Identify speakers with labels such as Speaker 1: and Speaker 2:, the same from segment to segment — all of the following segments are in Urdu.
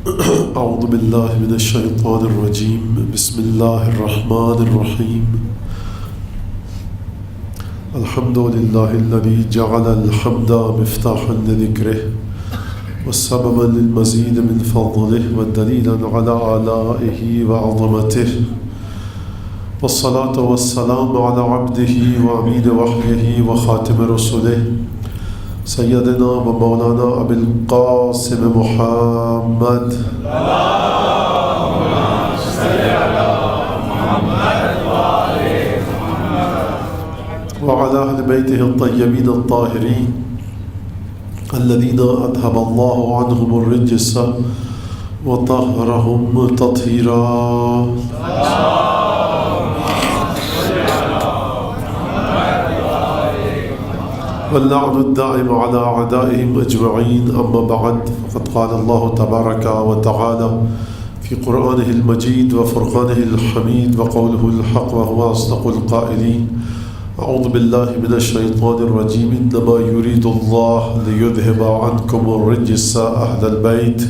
Speaker 1: اعوذ باللہ من الشیطان الرجیم بسم اللہ الرحمن الرحیم الحمد للہ الذی جعل الحمد مفتاحا لذکرہ وسببا للمزید من فضلہ ودلیلا علی آلائہ وعظمتہ والصلاة والسلام علی عبدہ وامین وحیہ وخاتم رسلہ سیدنا و مولانا ابی القاسم محمد وعلى أهل بيته الطيبين الطاهرين الذين أذهب الله عنهم الرجس وطهرهم تطهيرا. واللعن الدائم على أعدائهم أجمعين. أما بعد فقد قال الله تبارك وتعالى في قرآنه المجيد وفرقانه الحميد وقوله الحق وهو أصدق القائلين. أعوذ بالله من الشيطان الرجيم إنما يريد الله ليذهب عنكم الرجس أهل البيت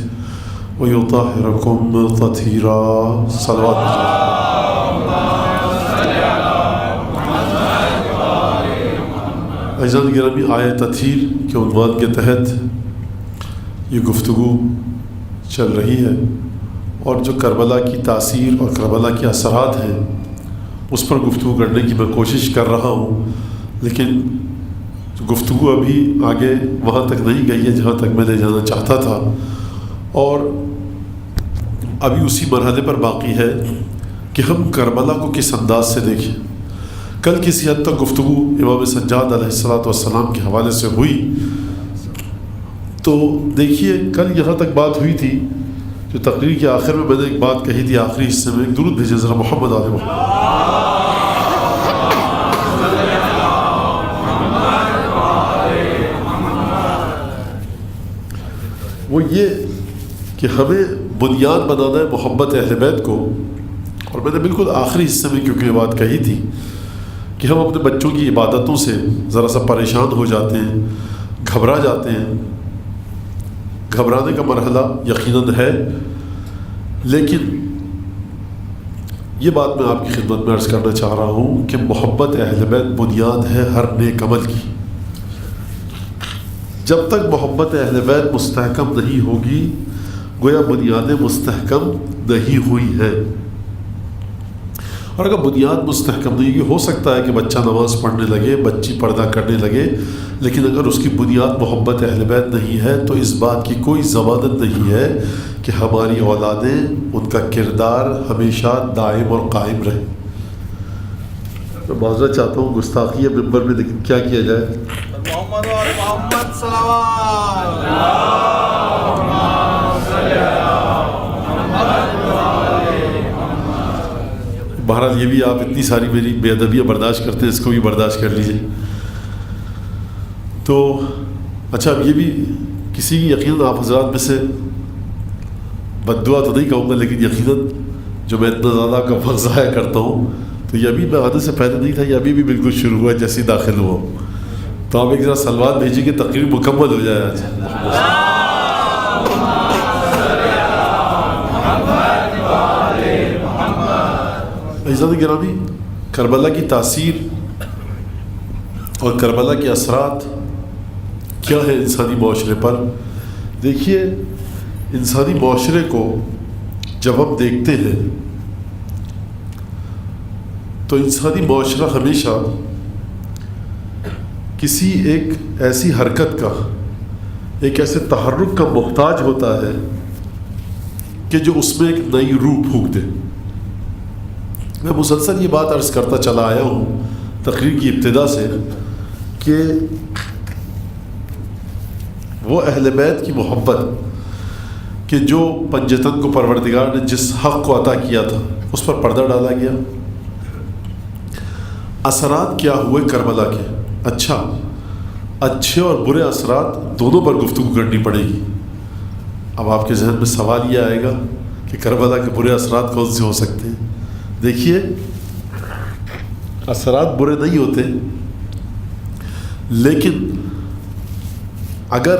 Speaker 1: ويطهركم تطهيرا. صلوات عزیزان گرامی، آیہ تطہیر کے عنوان کے تحت یہ گفتگو چل رہی ہے، اور جو کربلا کی تاثیر اور کربلا کے اثرات ہیں اس پر گفتگو کرنے کی میں کوشش کر رہا ہوں، لیکن گفتگو ابھی آگے وہاں تک نہیں گئی ہے جہاں تک میں لے جانا چاہتا تھا، اور ابھی اسی مرحلے پر باقی ہے کہ ہم کربلا کو کس انداز سے دیکھیں. کل کسی حد تک گفتگو امام سجاد علیہ السلام کے حوالے سے ہوئی، تو دیکھیے کل یہاں تک بات ہوئی تھی جو تقریر کے آخر میں نے ایک بات کہی تھی، آخری حصے میں ایک درود بھیجیں ذرا محمد علیہ محمد. وہ یہ کہ ہمیں بنیاد بنانا ہے محبت اہل بیت کو، اور میں نے بالکل آخری حصے میں کیونکہ یہ بات کہی تھی کہ ہم اپنے بچوں کی عبادتوں سے ذرا سا پریشان ہو جاتے ہیں، گھبرا جاتے ہیں. گھبرانے کا مرحلہ یقیناً ہے، لیکن یہ بات میں آپ کی خدمت میں عرض کرنا چاہ رہا ہوں کہ محبت اہل بیت بنیاد ہے ہر نیک عمل کی. جب تک محبت اہل بیت مستحکم نہیں ہوگی گویا بنیادیں مستحکم نہیں ہوئی ہیں. اور اگر بنیاد مستحکم نہیں ہوگی، ہو سکتا ہے کہ بچہ نماز پڑھنے لگے، بچی پردہ کرنے لگے، لیکن اگر اس کی بنیاد محبت اہل بیت نہیں ہے تو اس بات کی کوئی ضمانت نہیں ہے کہ ہماری اولادیں ان کا کردار ہمیشہ دائم اور قائم رہے. میں معذرت چاہتا ہوں گستاخی ہے ممبر میں، لیکن کیا کیا جائے.
Speaker 2: محمد اور محمد صلوات.
Speaker 1: بہرحال یہ بھی آپ اتنی ساری میری بے ادبیاں برداشت کرتے ہیں، اس کو بھی برداشت کر لیجیے. تو اچھا، اب یہ بھی کسی کی یقیناً آپ حضرات میں سے بد دعا تو نہیں کہوں گا، لیکن یقیناً جو میں اتنا زیادہ کا وقت ضائع کرتا ہوں، تو یہ ابھی میں آنے سے پہلے نہیں تھا، یہ ابھی بھی بالکل شروع ہوا جیسے داخل ہوا. تو آپ ایک ذرا سلوات بھیجیے کہ تقریر مکمل ہو جائے آج. عزیزان گرامی، کربلا کی تاثیر اور کربلا کے اثرات کیا ہے انسانی معاشرے پر. دیکھیے، انسانی معاشرے کو جب ہم دیکھتے ہیں تو انسانی معاشرہ ہمیشہ کسی ایک ایسی حرکت کا، ایک ایسے تحرک کا محتاج ہوتا ہے کہ جو اس میں ایک نئی روح پھونک دے. میں مسلسل یہ بات عرض کرتا چلا آیا ہوں تقریر کی ابتدا سے کہ وہ اہل بیت کی محبت کہ جو پنجتن کو پروردگار نے جس حق کو عطا کیا تھا اس پر پردہ ڈالا گیا. اثرات کیا ہوئے کربلا کے؟ اچھا، اچھے اور برے اثرات دونوں پر گفتگو کرنی پڑے گی. اب آپ کے ذہن میں سوال یہ آئے گا کہ کربلا کے برے اثرات کون سے ہو سکتے ہیں. دیکھیے، اثرات برے نہیں ہوتے، لیکن اگر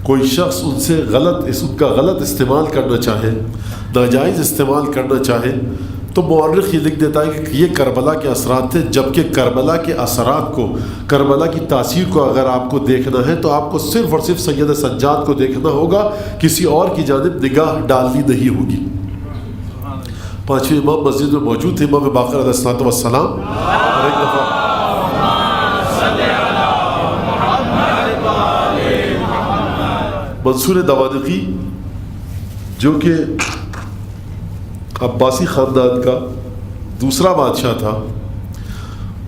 Speaker 1: کوئی شخص ان سے ان کا غلط استعمال کرنا چاہے، ناجائز استعمال کرنا چاہے، تو مورخ یہ لکھ دیتا ہے کہ یہ کربلا کے اثرات تھے، جبکہ کربلا کے اثرات کو، کربلا کی تاثیر کو اگر آپ کو دیکھنا ہے تو آپ کو صرف اور صرف سید سجاد کو دیکھنا ہوگا، کسی اور کی جانب نگاہ ڈالنی نہیں ہوگی۔ پانچویں امام مسجد میں موجود تھے، امام باقر علیہ الصلوۃ والسلام، اور ایک دفعہ منصور دوانقی جو کہ عباسی خاندان کا دوسرا بادشاہ تھا،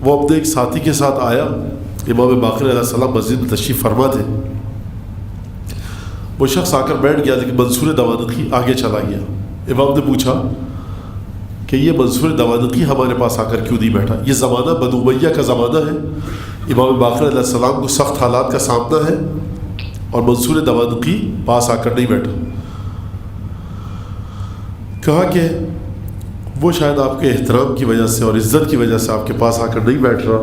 Speaker 1: وہ اپنے ایک ساتھی کے ساتھ آیا، امام باقر علیہ السلام مسجد میں تشریف فرما تھے، وہ شخص آ کر بیٹھ گیا، لیکن منصور دوانقی آگے چلا گیا۔ امام نے پوچھا کہ یہ منصور دوانقی ہمارے پاس آ کر کیوں نہیں بیٹھا؟ یہ زمانہ بنو امیہ کا زمانہ ہے، امام باقر علیہ السلام کو سخت حالات کا سامنا ہے، اور منصور دوانقی پاس آ کر نہیں بیٹھا۔ کہا کہ وہ شاید آپ کے احترام کی وجہ سے اور عزت کی وجہ سے آپ کے پاس آ کر نہیں بیٹھ رہا،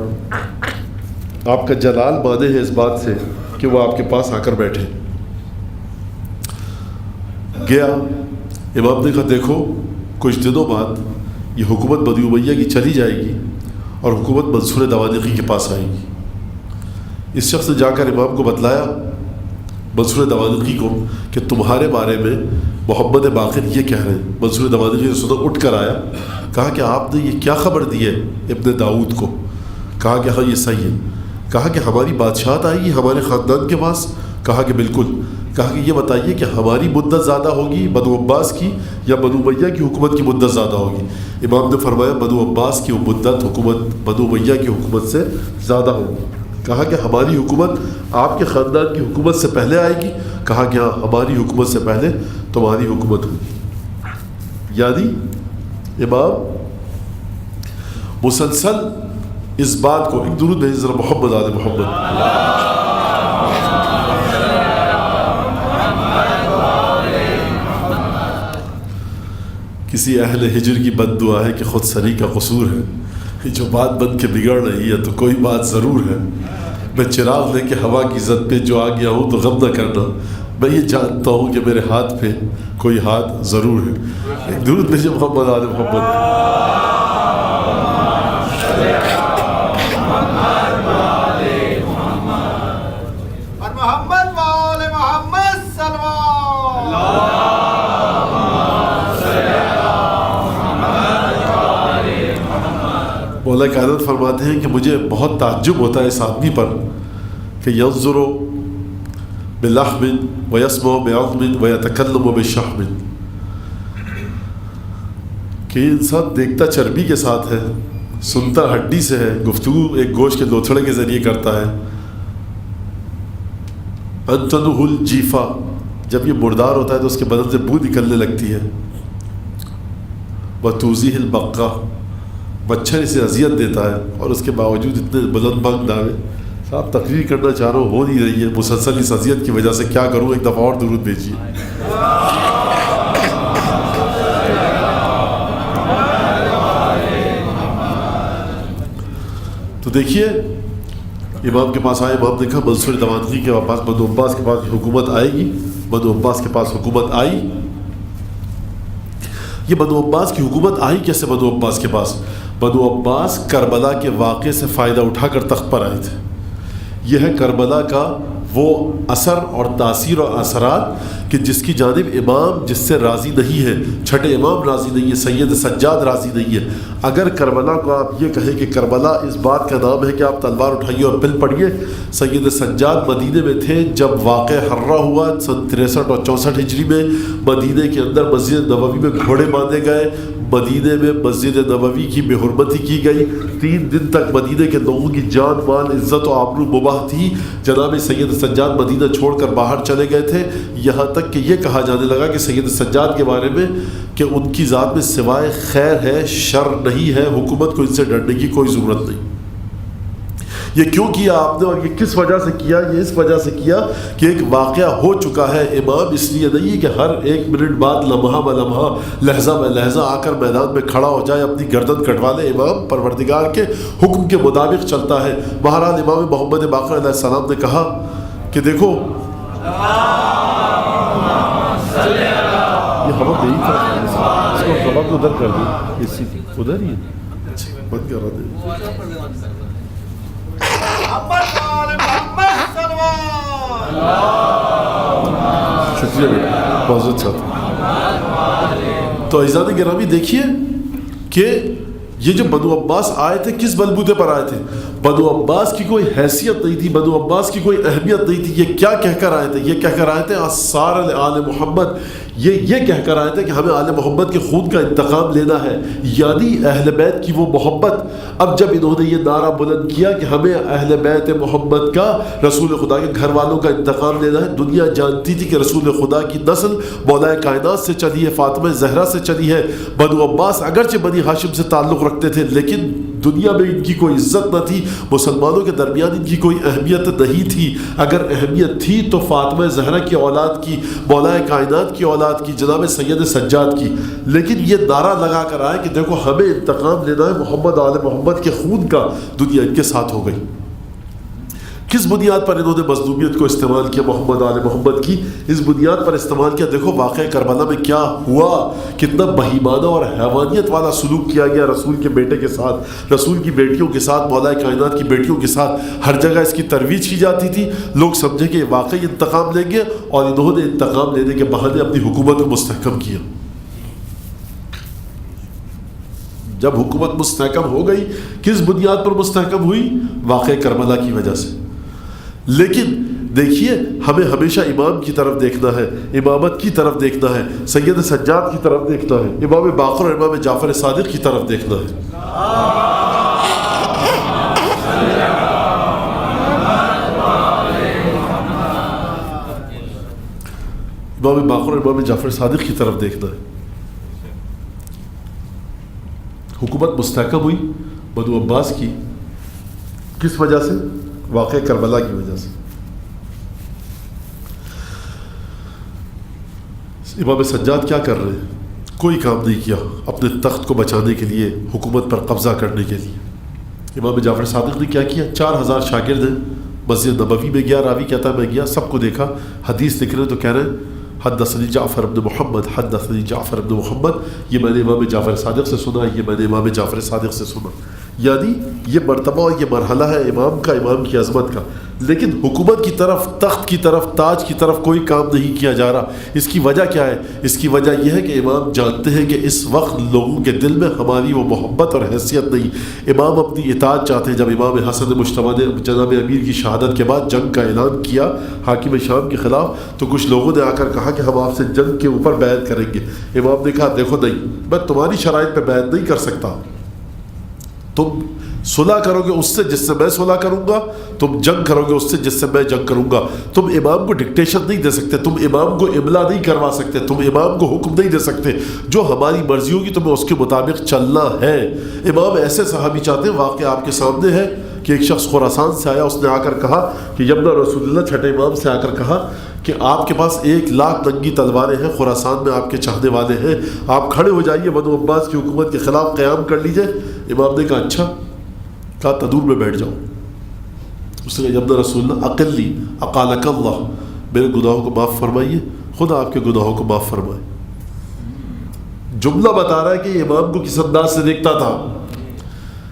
Speaker 1: آپ کا جلال مانے ہے اس بات سے کہ وہ آپ کے پاس آ کر بیٹھے۔ گیا، امام نے کہا دیکھو کچھ دنوں بعد یہ حکومت بنو امیہ کی چلی جائے گی اور حکومت منصور دوانقی کے پاس آئے گی۔ اس شخص نے جا کر امام کو بتلایا، منصور دوانقی کو، کہ تمہارے بارے میں محمد باقر یہ کہہ رہے ہیں۔ منصور دوانقی نے سنا، اٹھ کر آیا، کہا کہ آپ نے یہ کیا خبر دی ہے ابن داؤد کو؟ کہا کہ ہاں یہ صحیح ہے۔ کہا کہ ہماری بادشاہت آئے گی ہمارے خاندان کے پاس؟ کہا کہ بالکل۔ کہا کہ یہ بتائیے کہ ہماری مدت زیادہ ہوگی بنو عباس کی یا بنو امیہ کی حکومت کی مدت زیادہ ہوگی؟ امام نے فرمایا بنو عباس کی مدت حکومت بنو امیہ کی حکومت سے زیادہ ہوگی۔ کہا کہ ہماری حکومت آپ کے خاندان کی حکومت سے پہلے آئے گی؟ کہا کہ ہاں ہماری حکومت سے پہلے تمہاری حکومت ہوگی۔ یعنی امام مسلسل اس بات کو، ایک درود بھیجیے ذرا محمد آل محمد، کسی اہل ہجر کی بد دعا ہے کہ خود سری کا قصور ہے، جو بات بن کے بگڑ رہی ہے تو کوئی بات ضرور ہے۔ میں چراغ لے کے ہوا کی زد پہ جو آ گیا ہوں تو غم نہ کرنا، میں یہ جانتا ہوں کہ میرے ہاتھ پہ کوئی ہاتھ ضرور ہے۔ ایک درود بھیجیے محمد آل محمد۔ مولا کائنات فرماتے ہیں کہ مجھے بہت تعجب ہوتا ہے اس آدمی پر کہ ینظر بلحم ویسمع بعظم ویتکلم بشحم، کہ یہ انسان دیکھتا چربی کے ساتھ ہے، سنتا ہڈی سے ہے، گفتگو ایک گوشت کے لوتھڑے کے ذریعے کرتا ہے۔ انتنہ الجیفہ، جب یہ مردار ہوتا ہے تو اس کے بدن سے بو نکلنے لگتی ہے۔ وتوزیہ البقہ، مچھر اسے اذیت دیتا ہے، اور اس کے باوجود اتنے بلند بلند دعوے۔ صاحب تقریر کرنا چاہ رہا ہوں ہو نہیں رہی ہے مسلسل اس اذیت کی وجہ سے، کیا کروں؟ ایک دفعہ اور درود بھیجیے۔ تو دیکھیے امام کے پاس آئے، امام نے کہا منصور دوانقی کے پاس بنو عباس کے پاس حکومت آئے گی۔ بنو عباس کے پاس حکومت آئی۔ یہ بنو عباس کی حکومت آئی کیسے؟ بنو عباس کے پاس، بنو عباس کربلا کے واقعے سے فائدہ اٹھا کر تخت پر آئے تھے۔ یہ ہے کربلا کا وہ اثر اور تاثیر اور اثرات کہ جس کی جانب امام جس سے راضی نہیں ہے، چھٹے امام راضی نہیں ہے، سید سجاد راضی نہیں ہے۔ اگر کربلا کو آپ یہ کہیں کہ کربلا اس بات کا نام ہے کہ آپ تلوار اٹھائیے اور پل پڑیے، سید سجاد مدینے میں تھے جب واقع حرہ ہوا سن 63 اور 64 ہجری میں۔ مدینے کے اندر مسجد نبوی میں گھوڑے باندھے گئے، مدینے میں مسجد نبوی کی بے حرمتی کی گئی، 3 دن تک مدینے کے لوگوں کی جان مال عزت و آبرو مباح تھی۔ جناب سید سجاد مدینہ چھوڑ کر باہر چلے گئے تھے، یہاں تک کہ یہ کہا جانے لگا کہ سید سجاد کے بارے میں کہ ان کی ذات میں سوائے خیر ہے شر نہیں ہے، حکومت کو ان سے ڈرنے کی کوئی ضرورت نہیں۔ یہ کیوں کیا آپ نے اور یہ کس وجہ سے کیا؟ یہ اس وجہ سے کیا کہ ایک واقعہ ہو چکا ہے۔ امام اس لیے نہیں کہ ہر 1 منٹ بعد لمحہ بہ لمحہ لحظہ بہ لحظہ آ کر میدان میں کھڑا ہو جائے اپنی گردن کٹوا لے۔ امام پروردگار کے حکم کے مطابق چلتا ہے۔ بہرحال امام محمد باقر علیہ السلام نے کہا کہ دیکھو یہ ہوا نہیں تھا، اس کو ہوا کو ادھر کر دیں، اسی ادھر ہی بند کرا دیں. شکریہ بیٹا، بہت اچھا تھا. تو عزیزان گرامی دیکھیے کہ یہ جو بنو عباس آئے تھے کس بلبوتے پر آئے تھے؟ بنو عباس کی کوئی حیثیت نہیں تھی، بنو عباس کی کوئی اہمیت نہیں تھی. یہ کیا کہہ کر آئے تھے؟ یہ کہہ کر آئے تھے آثار آل محمد، یہ کہہ کر آئے تھے کہ ہمیں آل محمد کے خون کا انتقام لینا ہے، یعنی اہل بیت کی وہ محبت. اب جب انہوں نے یہ نعرہ بلند کیا کہ ہمیں اہل بیت محمد کا، رسول خدا کے گھر والوں کا انتقام لینا ہے، دنیا جانتی تھی کہ رسول خدا کی نسل مولا کائنات سے چلی ہے، فاطمہ زہرا سے چلی ہے. بنو عباس اگرچہ بنی ہاشم سے تعلق رکھتے تھے لیکن دنیا میں ان کی کوئی عزت نہ تھی، مسلمانوں کے درمیان ان کی کوئی اہمیت نہیں تھی. اگر اہمیت تھی تو فاطمہ زہرا کی اولاد کی، مولا کائنات کی اولاد کی، جناب سید سجاد کی. لیکن یہ نعرہ لگا کر آئے کہ دیکھو ہمیں انتقام لینا ہے محمد آل محمد کے خون کا. دنیا ان کے ساتھ ہو گئی. کس بنیاد پر انہوں نے مظلومیت کو استعمال کیا محمد آل محمد کی؟ اس بنیاد پر استعمال کیا. دیکھو واقعہ کربلا میں کیا ہوا، کتنا بہیمانہ اور حیوانیت والا سلوک کیا گیا رسول کے بیٹے کے ساتھ، رسول کی بیٹیوں کے ساتھ، مولا کائنات کی بیٹیوں کے ساتھ. ہر جگہ اس کی ترویج کی جاتی تھی. لوگ سمجھے کہ واقعی انتقام لیں گے اور انہوں نے انتقام لینے کے بہانے اپنی حکومت کو مستحکم کیا. جب حکومت مستحکم ہو گئی، کس بنیاد پر مستحکم ہوئی؟ واقعہ کربلا کی وجہ سے. لیکن دیکھیے ہمیں ہمیشہ امام کی طرف دیکھنا ہے، امامت کی طرف دیکھنا ہے، سید سجاد کی طرف دیکھنا ہے، امام باقر اور امام جعفر صادق کی طرف دیکھنا ہے. امام باقر اور امام جعفر صادق کی طرف دیکھنا ہے. حکومت مستحکم ہوئی بنو عباس کی، کس وجہ سے؟ واقعہ کربلا کی وجہ سے. امام سجاد کیا کر رہے ہیں؟ کوئی کام نہیں کیا اپنے تخت کو بچانے کے لیے، حکومت پر قبضہ کرنے کے لیے. امام جعفر صادق نے کیا کیا؟ 4000 شاگرد ہیں، مسجد نبوی میں گیا، راوی کہتا ہے میں گیا، سب کو دیکھا، حدیث لکھ رہے تو کہہ رہے ہیں حدثنی جعفر بن محمد، حدثنی جعفر بن محمد، یہ میں نے امام جعفر صادق سے سنا، یہ میں نے امام جعفر صادق سے سنا. یعنی یہ مرتبہ اور یہ مرحلہ ہے امام کا، امام کی عظمت کا. لیکن حکومت کی طرف، تخت کی طرف، تاج کی طرف کوئی کام نہیں کیا جا رہا. اس کی وجہ کیا ہے؟ اس کی وجہ یہ ہے کہ امام جانتے ہیں کہ اس وقت لوگوں کے دل میں ہماری وہ محبت اور حیثیت نہیں. امام اپنی اطاعت چاہتے ہیں. جب امام حسن مجتبی نے جناب امیر کی شہادت کے بعد جنگ کا اعلان کیا حاکم شام کے خلاف، تو کچھ لوگوں نے آ کر کہا کہ ہم آپ سے جنگ کے اوپر بیعت کریں گے. امام نے کہا دیکھو نہیں، میں تمہاری شرائط پہ بیعت نہیں کر سکتا. تم صلح کرو گے اس سے جس سے میں صلح کروں گا، تم جنگ کرو گے اس سے جس سے میں جنگ کروں گا. تم امام کو ڈکٹیشن نہیں دے سکتے، تم امام کو املا نہیں کروا سکتے، تم امام کو حکم نہیں دے سکتے. جو ہماری مرضی ہوگی تمہیں اس کے مطابق چلنا ہے. امام ایسے صحابی چاہتے ہیں. واقعہ آپ کے سامنے ہے کہ ایک شخص خراسان سے آیا، اس نے آ کر کہا کہ یمنا رسول اللہ، چھٹے امام سے آ کر کہا کہ آپ کے پاس 1,00,000 ننگی تلواریں ہیں، خراسان میں آپ کے چاہنے والے ہیں، آپ کھڑے ہو جائیے، بنو عباس کی حکومت کے خلاف قیام کر لیجئے. امام نے کہا اچھا. کہا تدور میں بیٹھ جاؤ. اس نے کہا یمنا رسول اللہ اقلی اقالک اللہ، میرے گناہوں کو معاف فرمائیے، خدا آپ کے گناہوں کو معاف فرمائے. جملہ بتا رہا ہے کہ امام کو کس انداز سے دیکھتا تھا.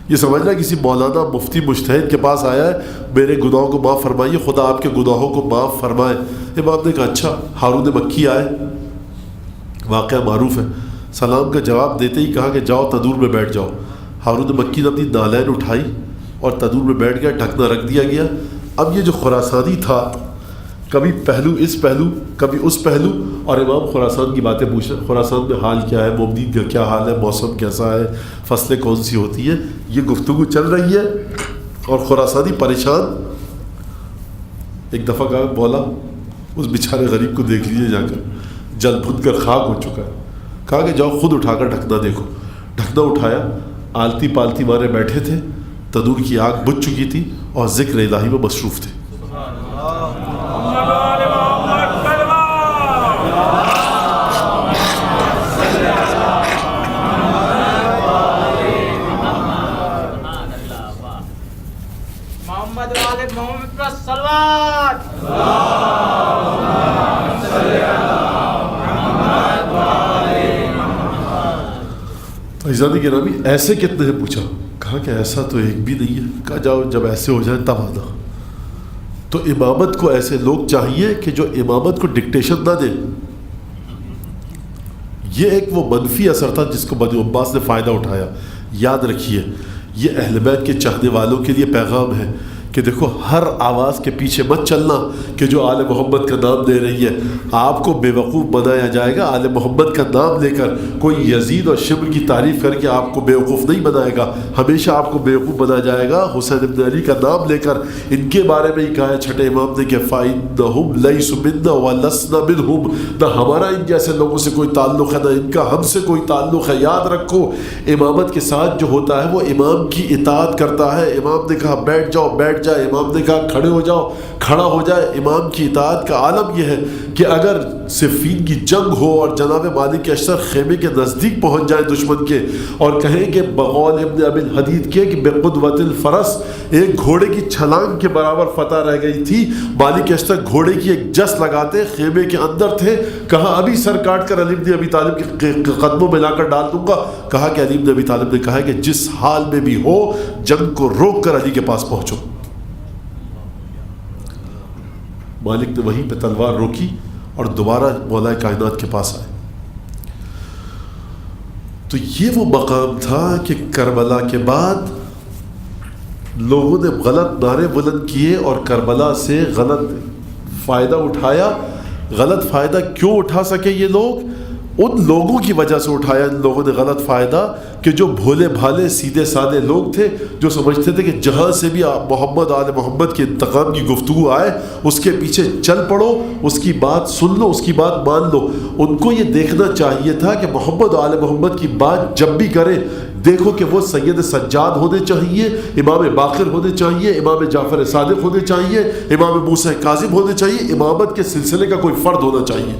Speaker 1: یہ سمجھ رہا ہے کسی مولانا مفتی مجتہد کے پاس آیا ہے، میرے گناہوں کو معاف فرمائیے، خدا آپ کے گناہوں کو معاف فرمائے. امام نے کہا اچھا. ہارون مکی آئے، واقعہ معروف ہے، سلام کا جواب دیتے ہی کہا کہ جاؤ تدور میں بیٹھ جاؤ. ہارون مکی نے اپنی نالین اٹھائی اور تدور میں بیٹھ گیا، ڈھکنا رکھ دیا گیا. اب یہ جو خراسانی تھا، کبھی پہلو اس پہلو، کبھی اس پہلو، اور امام خراسان کی باتیں پوچھ رہے. خراسان میں حال کیا ہے، مومنین کا کیا حال ہے، موسم کیسا ہے، فصلیں کون سی ہوتی ہیں، یہ گفتگو چل رہی ہے. اور خراسانی پریشان. ایک دفعہ کہا بولا اس بیچارے غریب کو دیکھ لیجیے، جا کر جل بھن کر خاک ہو چکا ہے. کہا کہ جاؤ خود اٹھا کر ڈھکنا دیکھو. ڈھکنا اٹھایا، آلتی پالتی مارے بیٹھے تھے، تنور کی آگ بجھ چکی تھی اور ذکر الہی میں مصروف تھے.
Speaker 2: محمد والد محمد پر صلوات.
Speaker 1: عزیزان گرامی ایسے کتنے نے پوچھا؟ کہا کہ ایسا تو ایک بھی نہیں ہے. کہا جاؤ جب ایسے ہو جائے تب آنا. تو امامت کو ایسے لوگ چاہیے کہ جو امامت کو ڈکٹیشن نہ دیں. یہ ایک وہ منفی اثر تھا جس کو بنو عباس نے فائدہ اٹھایا. یاد رکھیے یہ اہل بیت کے چاہنے والوں کے لیے پیغام ہے کہ دیکھو ہر آواز کے پیچھے مت چلنا کہ جو آل محمد کا نام دے رہی ہے. آپ کو بے وقوف بنایا جائے گا آل محمد کا نام لے کر. کوئی یزید اور شمر کی تعریف کر کے آپ کو بے وقوف نہیں بنائے گا. ہمیشہ آپ کو بے وقوف بنایا جائے گا حسین بن علی کا نام لے کر. ان کے بارے میں ہی کہا ہے چھٹے امام نے کہ فَإِنَّهُمْ لَيْسُوا مِنَّا وَلَسْنَا مِنْهُمْ. نہ ہمارا ان جیسے لوگوں سے کوئی تعلق ہے نہ ان کا ہم سے کوئی تعلق ہے. یاد رکھو امامت کے ساتھ جو ہوتا ہے وہ امام کی اطاعت کرتا ہے. امام نے کہا بیٹھ جاؤ بیٹھ جائے, امام نے کہا کھڑے ہو جاؤ کھڑا ہو جائے. امام کی اطاعت کا عالم یہ ہے کہ اگر صفین کی جنگ ہو اور جناب مالک اشتر خیمے کے نزدیک پہنچ جائے دشمن کے اور کہیں کہ بغول ابن ابی الحدید کے کہ بقدوۃ الفرس ایک گھوڑے کی چھلانگ کے برابر فتح رہ گئی تھی. مالک اشتر گھوڑے کی ایک جس لگاتے خیمے کے اندر تھے. کہا ابھی سر کاٹ کر علی بن ابی طالب کے قدموں میں لا کر ڈال دوں گا. کہا کہ علی بن ابی طالب نے کہا کہ جس حال میں بھی ہو جنگ کو روک کر علی کے پاس پہنچو. مالک نے وہیں پہ تلوار روکی اور دوبارہ مولا کائنات کے پاس آئے. تو یہ وہ مقام تھا کہ کربلا کے بعد لوگوں نے غلط نعرے بلند کیے اور کربلا سے غلط فائدہ اٹھایا. غلط فائدہ کیوں اٹھا سکے یہ لوگ؟ ان لوگوں کی وجہ سے اٹھایا ان لوگوں نے غلط فائدہ کہ جو بھولے بھالے سیدھے سادے لوگ تھے, جو سمجھتے تھے کہ جہاں سے بھی محمد آل محمد کے انتقام کی گفتگو آئے اس کے پیچھے چل پڑو, اس کی بات سن لو, اس کی بات مان لو. ان کو یہ دیکھنا چاہیے تھا کہ محمد آل محمد کی بات جب بھی کرے دیکھو کہ وہ سید سجاد ہونے چاہیے, امام باقر ہونے چاہیے, امام جعفر صادق ہونے چاہیے, امام موسیٰ کاظم ہونے چاہیے. امامت کے سلسلے کا کوئی فرد ہونا چاہیے,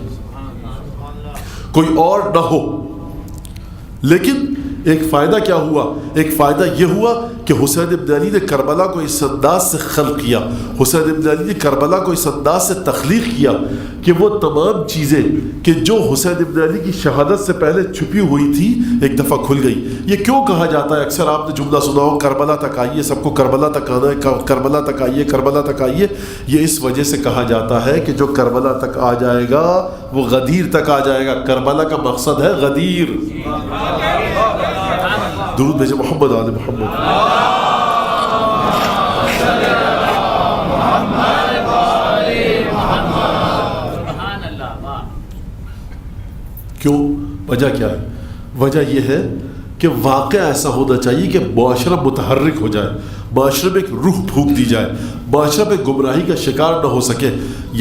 Speaker 1: کوئی اور نہ ہو. لیکن ایک فائدہ کیا ہوا؟ ایک فائدہ یہ ہوا کہ حسین بن علی نے کربلا کو اس انداز سے خلق کیا, حسین بن علی نے کربلا کو اس انداز سے تخلیق کیا کہ وہ تمام چیزیں کہ جو حسین بن علی کی شہادت سے پہلے چھپی ہوئی تھی ایک دفعہ کھل گئی. یہ کیوں کہا جاتا ہے؟ اکثر آپ نے جملہ سنا ہو کربلا تک آئیے, سب کو کربلا تک آنا ہے, کربلا تک آئیے, کربلا تک آئیے. یہ اس وجہ سے کہا جاتا ہے کہ جو کربلا تک آ جائے گا وہ غدیر تک آ جائے گا. کربلا کا مقصد ہے غدیر. درود بھیجے محمد آل محمد. کیوں؟ وجہ کیا ہے؟ وجہ یہ ہے کہ واقعہ ایسا ہونا چاہیے کہ معاشرہ متحرک ہو جائے, معاشرے میں ایک روح پھونک دی جائے, معاشرہ پہ گمراہی کا شکار نہ ہو سکے.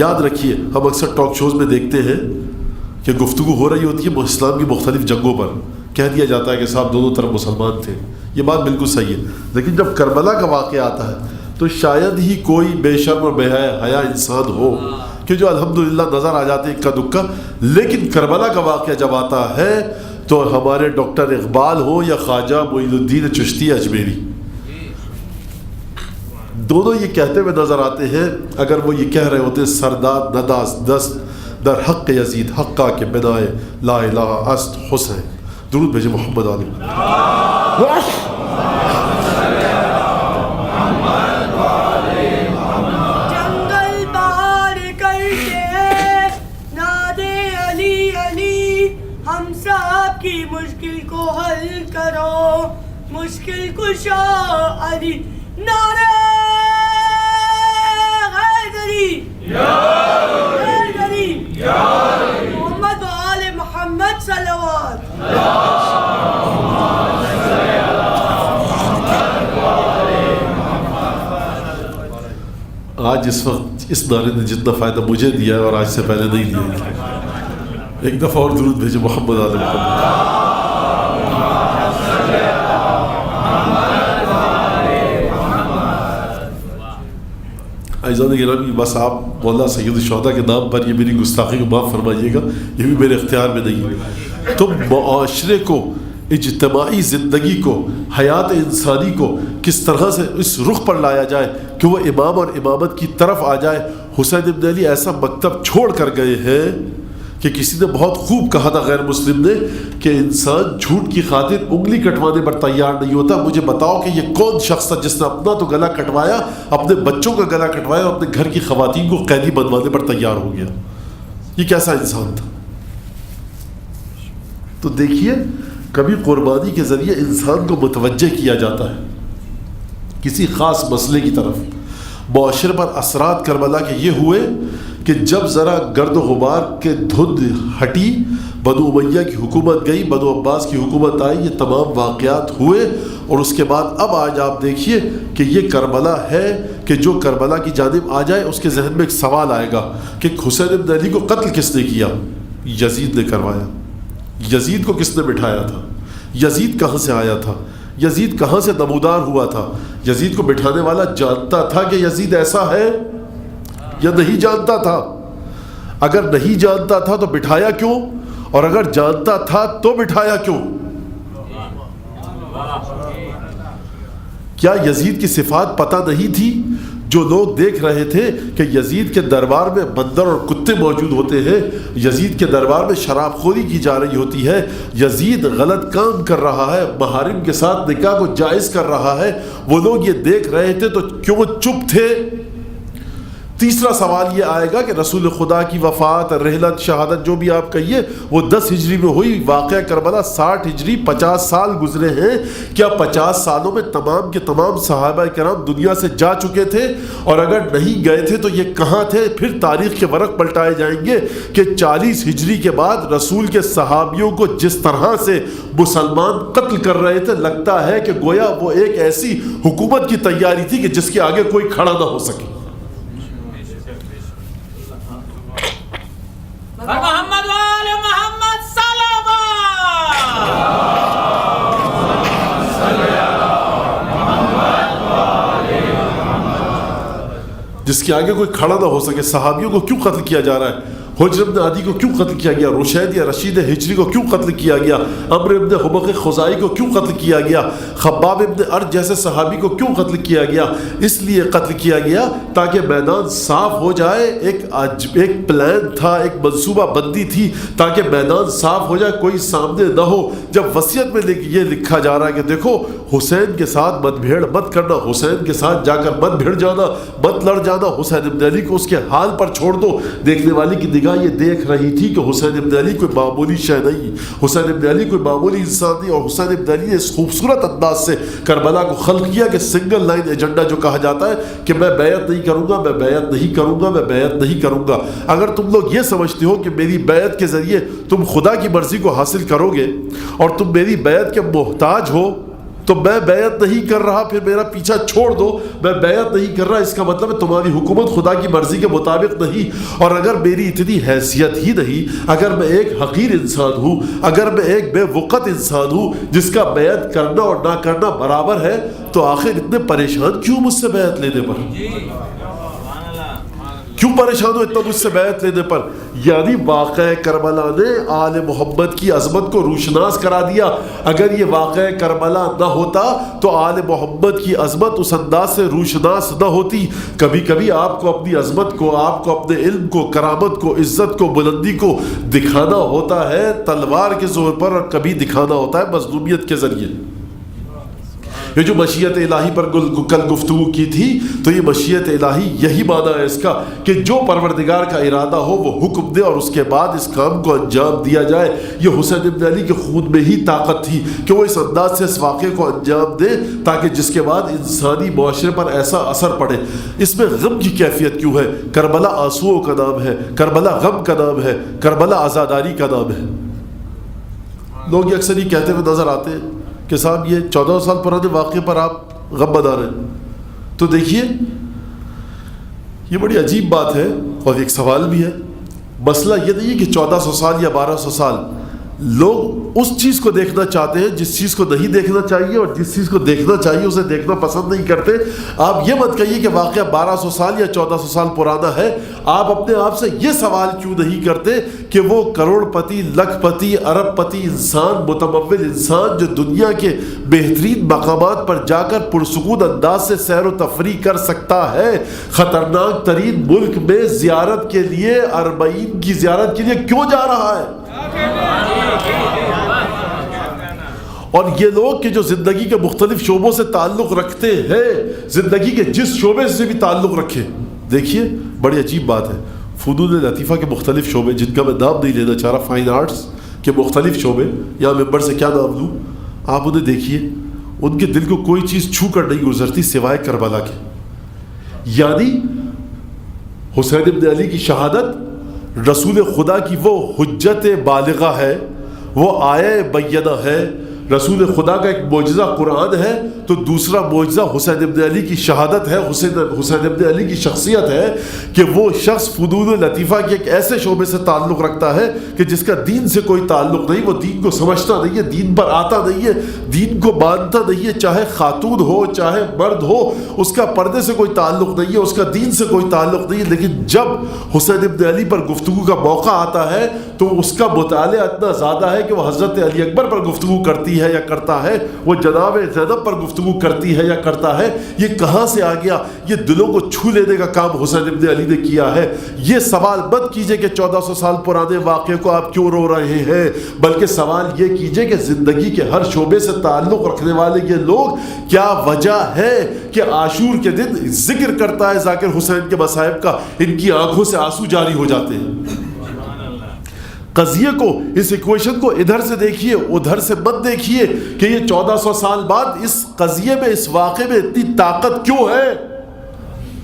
Speaker 1: یاد رکھیے ہم اکثر ٹاک شوز میں دیکھتے ہیں کہ گفتگو ہو رہی ہوتی ہے اسلام کی مختلف جنگوں پر, کہہ دیا جاتا ہے کہ صاحب دونوں طرف مسلمان تھے. یہ بات بالکل صحیح ہے, لیکن جب کربلا کا واقعہ آتا ہے تو شاید ہی کوئی بے شرم اور بے حیا انسان ہو کہ جو الحمدللہ نظر آ جاتے اکا دکا. لیکن کربلا کا واقعہ جب آتا ہے تو ہمارے ڈاکٹر اقبال ہو یا خواجہ معین الدین چشتی اجمیری, دونوں یہ کہتے ہوئے نظر آتے ہیں. اگر وہ یہ کہہ رہے ہوتے سرداد نداز دست در حق یزید حقا کے بنائے لا الہ است حسین. درود بھیجے محمد علی.
Speaker 3: جنگل بہار کرتے نادے علی علی, ہم سب کی مشکل کو حل کرو, مشکل کشا علی. نعرہ حیدری حیدری محمد و آل محمد صلوات.
Speaker 1: آج اس وقت اس نعرے نے جتنا فائدہ مجھے دیا ہے اور آج سے پہلے نہیں دیا. ایک دفعہ اور درود بھیجے محمد آل محمد. عزیزان گرامی بس آپ مولانا سید الشہداء کے نام پر یہ میری گستاخی کو معاف فرمائیے گا, یہ بھی میرے اختیار میں نہیں ہے. تو معاشرے کو, اجتماعی زندگی کو, حیات انسانی کو کس طرح سے اس رخ پر لایا جائے کہ وہ امام اور امامت کی طرف آ جائے. حسین بن علی ایسا مکتب چھوڑ کر گئے ہیں کہ کسی نے بہت خوب کہا تھا غیر مسلم نے کہ انسان جھوٹ کی خاطر انگلی کٹوانے پر تیار نہیں ہوتا. مجھے بتاؤ کہ یہ کون شخص تھا جس نے اپنا تو گلا کٹوایا, اپنے بچوں کا گلا کٹوایا اور اپنے گھر کی خواتین کو قیدی بنوانے پر تیار ہو گیا. یہ کیسا انسان تھا؟ تو دیکھیے کبھی قربانی کے ذریعے انسان کو متوجہ کیا جاتا ہے کسی خاص مسئلے کی طرف. معاشرے پر اثرات کربلا کے یہ ہوئے کہ جب ذرا گرد و غبار کے دھند ہٹی, بنو امیہ کی حکومت گئی, بنو عباس کی حکومت آئی, یہ تمام واقعات ہوئے. اور اس کے بعد اب آج آپ دیکھیے کہ یہ کربلا ہے کہ جو کربلا کی جانب آ جائے اس کے ذہن میں ایک سوال آئے گا کہ حسین بن علی کو قتل کس نے کیا؟ یزید نے کروایا. یزید کو کس نے بٹھایا تھا؟ یزید کہاں سے آیا تھا؟ یزید کہاں سے نمودار ہوا تھا؟ یزید کو بٹھانے والا جانتا تھا کہ یزید ایسا ہے یا نہیں جانتا تھا؟ اگر نہیں جانتا تھا تو بٹھایا کیوں؟ اور اگر جانتا تھا تو بٹھایا کیوں؟ کیا یزید کی صفات پتہ نہیں تھی؟ جو لوگ دیکھ رہے تھے کہ یزید کے دربار میں بندر اور کتے موجود ہوتے ہیں, یزید کے دربار میں شراب خوری کی جا رہی ہوتی ہے, یزید غلط کام کر رہا ہے, محارم کے ساتھ نکاح کو جائز کر رہا ہے, وہ لوگ یہ دیکھ رہے تھے تو کیوں چپ تھے؟ تیسرا سوال یہ آئے گا کہ رسول خدا کی وفات, رحلت, شہادت جو بھی آپ کہیے وہ 10 ہجری میں ہوئی, واقعہ کربلا 60 ہجری, 50 سال گزرے ہیں. کیا 50 سالوں میں تمام کے تمام صحابہ کرام دنیا سے جا چکے تھے؟ اور اگر نہیں گئے تھے تو یہ کہاں تھے؟ پھر تاریخ کے ورق پلٹائے جائیں گے کہ 40 ہجری کے بعد رسول کے صحابیوں کو جس طرح سے مسلمان قتل کر رہے تھے, لگتا ہے کہ گویا وہ ایک ایسی حکومت کی تیاری تھی کہ جس کے آگے کوئی کھڑا نہ ہو سکے.
Speaker 4: محمد وآل محمد
Speaker 1: جس کے آگے کوئی کھڑا نہ ہو سکے. صحابیوں کو کیوں قتل کیا جا رہا ہے؟ حجر بن عدی کو کیوں قتل کیا گیا؟ رشید یا رشید ہجری کو کیوں قتل کیا گیا؟ عمرو بن حمق خزائی کو کیوں قتل کیا گیا؟ خباب بن ارد جیسے صحابی کو کیوں قتل کیا گیا؟ اس لیے قتل کیا گیا تاکہ میدان صاف ہو جائے. ایک پلان تھا, ایک منصوبہ بندی تھی تاکہ میدان صاف ہو جائے, کوئی سامنے نہ ہو. جب وصیت میں یہ لکھا جا رہا ہے کہ دیکھو حسین کے ساتھ مت بھیڑ مت کرنا, حسین کے ساتھ جا کر مت بھیڑ جانا, مت لڑ جانا, حسین بن علی کو اس کے حال پر چھوڑ دو. دیکھنے والی کی نگاہ یہ دیکھ رہی تھی کہ حسین بن علی کوئی معمولی شے نہیں, حسین بن علی کوئی معمولی انسان نہیں. اور حسین بن علی نے اس خوبصورت انداز سے کربلا کو خلق کیا کہ سنگل لائن ایجنڈا جو کہا جاتا ہے کہ میں بیعت نہیں کروں گا, میں بیعت نہیں کروں گا, میں بیعت نہیں کروں گا. اگر تم لوگ یہ سمجھتے ہو کہ میری بیعت کے ذریعے تم خدا کی مرضی کو حاصل کرو گے اور تم میری بیعت کے محتاج ہو تو میں بیعت نہیں کر رہا, پھر میرا پیچھا چھوڑ دو, میں بیعت نہیں کر رہا, اس کا مطلب ہے تمہاری حکومت خدا کی مرضی کے مطابق نہیں. اور اگر میری اتنی حیثیت ہی نہیں, اگر میں ایک حقیر انسان ہوں, اگر میں ایک بے وقت انسان ہوں جس کا بیعت کرنا اور نہ کرنا برابر ہے, تو آخر اتنے پریشان کیوں مجھ سے بیعت لینے پر؟ کیوں پریشان ہو اتنا مجھ سے بیعت لینے پر؟ یعنی واقعہ کربلا نے آل محمد کی عظمت کو روشناس کرا دیا. اگر یہ واقعہ کربلا نہ ہوتا تو آل محمد کی عظمت اس انداز سے روشناس نہ ہوتی. کبھی کبھی آپ کو اپنی عظمت کو, آپ کو اپنے علم کو, کرامت کو, عزت کو, بلندی کو دکھانا ہوتا ہے تلوار کے زور پر, اور کبھی دکھانا ہوتا ہے مظلومیت کے ذریعے. یہ جو مشیت الہی پر کل گفتگو کی تھی, تو یہ مشیت الہی یہی معنی ہے اس کا کہ جو پروردگار کا ارادہ ہو وہ حکم دے اور اس کے بعد اس کام کو انجام دیا جائے. یہ حسین بن علی کے خون میں ہی طاقت تھی کہ وہ اس انداز سے اس واقعے کو انجام دے تاکہ جس کے بعد انسانی معاشرے پر ایسا اثر پڑے. اس میں غم کی کیفیت کیوں ہے؟ کربلا آنسوؤں کا نام ہے, کربلا غم کا نام ہے, کربلا عزاداری کا نام ہے. لوگ یہ اکثر ہی کہتے ہوئے نظر آتے ہیں کہ صاحب یہ 14 سال پرانے واقعے پر آپ غم بنا رہے ہیں. تو دیکھیے یہ بڑی عجیب بات ہے اور ایک سوال بھی ہے. مسئلہ یہ نہیں ہے کہ 1400 سال یا 1200 سال, لوگ اس چیز کو دیکھنا چاہتے ہیں جس چیز کو نہیں دیکھنا چاہیے، اور جس چیز کو دیکھنا چاہیے اسے دیکھنا پسند نہیں کرتے۔ آپ یہ مت کہیے کہ واقعہ 1200 سال یا 1400 سال پرانا ہے، آپ اپنے آپ سے یہ سوال کیوں نہیں کرتے کہ وہ کروڑ پتی، لکھ پتی، ارب پتی انسان، متمول انسان جو دنیا کے بہترین مقامات پر جا کر پرسکون انداز سے سیر و تفریح کر سکتا ہے، خطرناک ترین ملک میں زیارت کے لیے، اربعین کی زیارت کے لیے کیوں جا رہا ہے؟ اور یہ لوگ کہ جو زندگی کے مختلف شعبوں سے تعلق رکھتے ہیں، زندگی کے جس شعبے سے بھی تعلق رکھے، دیکھیے بڑی عجیب بات ہے، فنون لطیفہ کے مختلف شعبے جن کا میں نام نہیں لینا چاہ رہا، فائن آرٹس کے مختلف شعبے، یا ممبر سے کیا نام لوں، آپ انہیں دیکھیے، ان کے دل کو کوئی چیز چھو کر نہیں گزرتی سوائے کربلا کے۔ یعنی حسین ابن علی کی شہادت رسول خدا کی وہ حجت بالغہ ہے، وہ آیہ بینہ ہے، رسول خدا کا ایک معجزہ قرآن ہے، تو دوسرا معجزہ حسین ابن علی کی شہادت ہے، حسین ابن علی کی شخصیت ہے کہ وہ شخص فنون لطیفہ کے ایک ایسے شعبے سے تعلق رکھتا ہے کہ جس کا دین سے کوئی تعلق نہیں، وہ دین کو سمجھتا نہیں ہے، دین پر آتا نہیں ہے، دین کو مانتا نہیں ہے، چاہے خاتون ہو چاہے مرد ہو، اس کا پردے سے کوئی تعلق نہیں ہے، اس کا دین سے کوئی تعلق نہیں ہے، لیکن جب حسین ابن علی پر گفتگو کا موقع آتا ہے تو اس کا مطالعہ اتنا زیادہ ہے کہ وہ حضرت علی اکبر پر گفتگو کرتی ہے یا کرتا ہے، وہ جناب زینب پر گفتگو کرتی ہے یا کرتا ہے۔ یہ کہاں سے آ گیا؟ یہ دلوں کو چھو لینے کا کام حسین ابن علی نے کیا ہے۔ یہ سوال مت کیجئے کہ 1400 سال پرانے واقعے کو آپ کیوں رو رہے ہیں، بلکہ سوال یہ کیجئے کہ زندگی کے ہر شعبے سے تعلق رکھنے والے یہ لوگ، کیا وجہ ہے کہ عاشور کے دن ذکر کرتا ہے ذاکر حسین کے مصائب کا، ان کی آنکھوں سے آنسو جاری ہو جاتے ہیں۔ قضیے کو، اس ایکویشن کو ادھر سے دیکھیے، ادھر سے مت دیکھیے کہ یہ 1400 سال بعد اس قضیے میں، اس واقعے میں اتنی طاقت کیوں ہے۔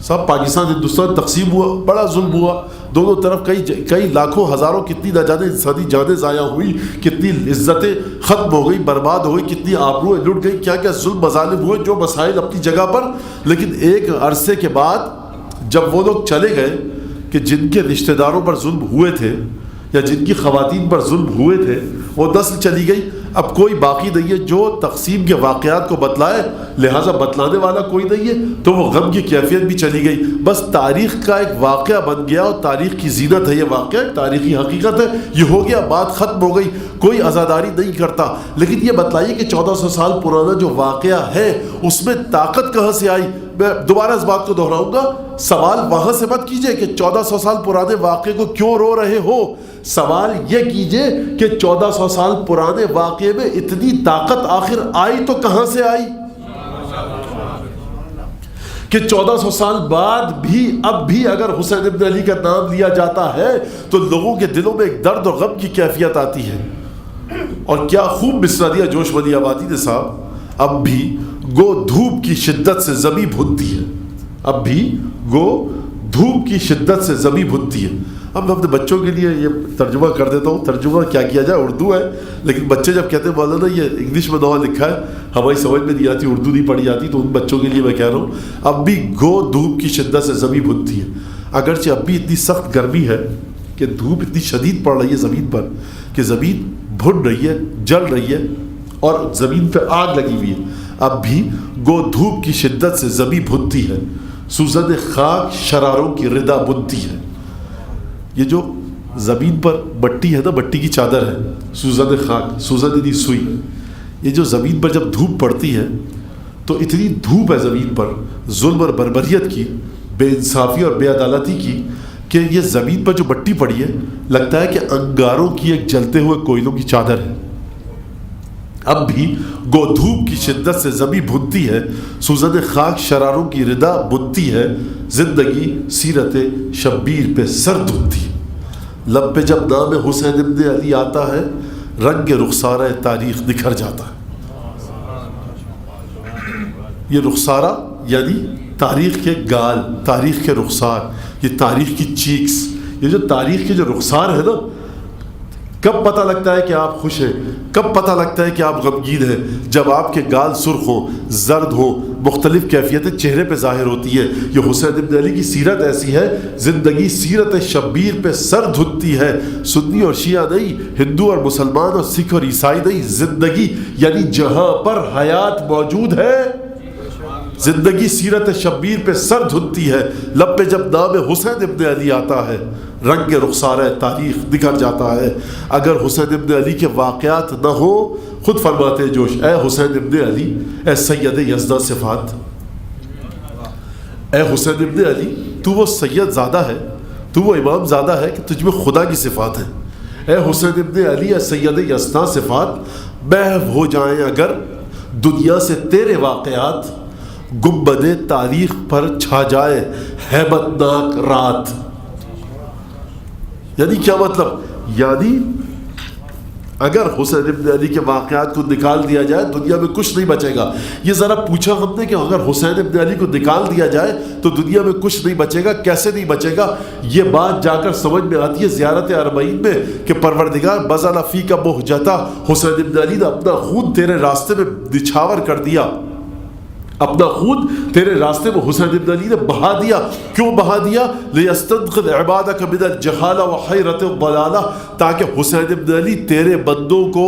Speaker 1: سب پاکستان ہندوستان تقسیم ہوا، بڑا ظلم ہوا، دونوں طرف کئی لاکھوں ہزاروں کتنی نہ جانے انسانی جانیں ضائع ہوئی، کتنی عزتیں ختم ہو گئی، برباد ہو گئی، کتنی آبروئیں لٹ گئی، کیا کیا ظلم مظالم ہوئے، جو مسائل اپنی جگہ پر۔ لیکن ایک عرصے کے بعد جب وہ لوگ چلے گئے کہ جن کے رشتہ داروں پر ظلم ہوئے تھے یا جن کی خواتین پر ظلم ہوئے تھے، وہ نسل چلی گئی، اب کوئی باقی نہیں ہے جو تقسیم کے واقعات کو بتلائے، لہٰذا بتلانے والا کوئی نہیں ہے، تو وہ غم کی کیفیت بھی چلی گئی، بس تاریخ کا ایک واقعہ بن گیا، اور تاریخ کی زینت ہے یہ واقعہ، تاریخی حقیقت ہے، یہ ہو گیا، بات ختم ہو گئی، کوئی عزاداری نہیں کرتا۔ لیکن یہ بتلائیے کہ 1400 سال پرانا جو واقعہ ہے اس میں طاقت کہاں سے آئی؟ میں دوبارہ اس بات کو دہراؤں گا، سوال وہاں سے مت کیجئے کہ 1400 سال پرانے واقعے کو کیوں رو رہے ہو، سوال یہ کیجئے کہ 1400 سال پرانے واقعے میں اتنی طاقت آخر آئی تو کہاں سے آئی، کہ 1400 سال بعد بھی اب بھی اگر حسین ابن علی کا نام لیا جاتا ہے تو لوگوں کے دلوں میں ایک درد اور غم کی کیفیت آتی ہے۔ اور کیا خوب مصرع دیا جوش ولی آبادی نے صاحب، اب بھی گو دھوپ کی شدت سے زمیں بھونتی ہے، اب بھی گو دھوپ کی شدت سے زمیں بھونتی ہے۔ اب میں اپنے بچوں کے لیے یہ ترجمہ کر دیتا ہوں، ترجمہ کیا کیا جائے، اردو ہے، لیکن بچے جب کہتے ہیں مولانا یہ انگلش میں نوع لکھا ہے، ہماری سمجھ میں نہیں آتی، اردو نہیں پڑھی جاتی، تو ان بچوں کے لیے میں کہہ رہا ہوں اب بھی گو دھوپ کی شدت سے زمیں بھونتی ہے۔ اگرچہ اب بھی اتنی سخت گرمی ہے کہ دھوپ اتنی شدید پڑ رہی ہے زمین پر کہ زمین بھن رہی ہے، جل رہی ہے، اور زمین پہ آگ لگی ہوئی ہے، اب بھی گو دھوپ کی شدت سے زمیں بھونتی ہے، سوزن خاک شراروں کی ردا بنتی ہے۔ یہ جو زمین پر مٹی ہے نا، مٹی کی چادر ہے، سوزن خاک، سوزن یعنی سوئی، یہ جو زمین پر جب دھوپ پڑتی ہے تو اتنی دھوپ ہے زمین پر ظلم اور بربریت کی، بے انصافی اور بے عدالتی کی، کہ یہ زمین پر جو مٹی پڑی ہے لگتا ہے کہ انگاروں کی ایک جلتے ہوئے کوئلوں کی چادر ہے۔ اب بھی گو دھوپ کی شدت سے زمیں بھونتی ہے، سوزن خاک شراروں کی ردا بنتی ہے، زندگی سیرت شبیر پہ سر دھنتی ہے۔ لب پہ جب نام حسین ابن علی آتا ہے، رنگ رخسارہ تاریخ نکھر جاتا ہے۔ یہ رخسارہ یعنی تاریخ کے گال، تاریخ کے رخسار، یہ تاریخ کی چیکس، یہ جو تاریخ کے جو رخسار ہے نا، کب پتہ لگتا ہے کہ آپ خوش ہیں؟ کب پتہ لگتا ہے کہ آپ غمگین ہیں؟ جب آپ کے گال سرخ ہوں، زرد ہوں، مختلف کیفیتیں چہرے پہ ظاہر ہوتی ہیں. یہ حسین ابن علی کی سیرت ایسی ہے، زندگی سیرت شبیر پہ سر دھنتی ہے. سنی اور شیعہ نہیں، ہندو اور مسلمان اور سکھ اور عیسائی نہیں، زندگی یعنی جہاں پر حیات موجود ہے زندگی سیرت شبیر پہ سر دھنتی ہے. لب پہ جب نام حسین ابن علی آتا ہے رنگ رخسار تاریخ نکھر جاتا ہے. اگر حسین ابن علی کے واقعات نہ ہو، خود فرماتے جوش، اے حسین ابن علی، اے سید یزدہ صفات، اے حسین ابن علی، تو وہ سید زادہ ہے، تو وہ امام زادہ ہے کہ تجھ میں خدا کی صفات ہیں. اے حسین ابن علی، اے سید یزدہ صفات، محو ہو جائیں اگر دنیا سے تیرے واقعات، گنبد تاریخ پر چھا جائے ہیبت ناک رات. یعنی کیا مطلب؟ یعنی اگر حسین ابن علی کے واقعات کو نکال دیا جائے دنیا میں کچھ نہیں بچے گا. یہ ذرا پوچھا ہم نے کہ اگر حسین ابن علی کو نکال دیا جائے تو دنیا میں کچھ نہیں بچے گا. کیسے نہیں بچے گا؟ یہ بات جا کر سمجھ میں آتی ہے زیارت اربعین میں کہ پروردگار بذل فیک مہجتا، حسین ابن علی نے اپنا خون تیرے راستے میں نچھاور کر دیا، اپنا خون تیرے راستے میں حسین ابن علی نے بہا دیا. کیوں بہا دیا؟ لِيَسْتَنْقِذْ عِبَادَكَ مِنَ الْجَهَالَةِ وَحَيْرَةِ الضَّلَالَةِ، تاکہ حسین ابن علی تیرے بندوں کو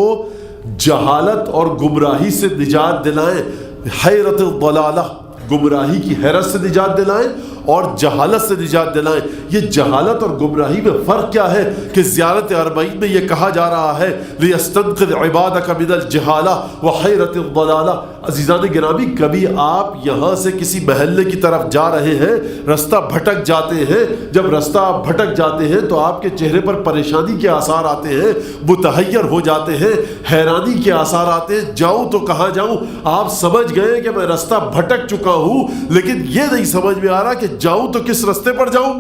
Speaker 1: جہالت اور گمراہی سے نجات دلائیں. حیرت الضلالہ، گمراہی کی حیرت سے نجات دلائیں اور جہالت سے نجات دلائیں. یہ جہالت اور گمراہی میں فرق کیا ہے کہ زیارت اربعین میں یہ کہا جا رہا ہے لِيَسْتَنْقِذْ عِبَادَكَ مِنَ الْجَهَالَةِ وَحَيْرَةِ الضَّلَالَةِ. عزیزان گرامی، کبھی آپ یہاں سے کسی محلے کی طرف جا رہے ہیں، رستہ بھٹک جاتے ہیں. جب رستہ آپ بھٹک جاتے ہیں تو آپ کے چہرے پر پریشانی کے آثار آتے ہیں، متحیر ہو جاتے ہیں، حیرانی کے آثار آتے ہیں. جاؤں تو کہاں جاؤں؟ آپ سمجھ گئے کہ میں رستہ بھٹک چکا ہوں، لیکن یہ نہیں سمجھ میں آ رہا کہ جاؤں تو کس رستے پر جاؤں.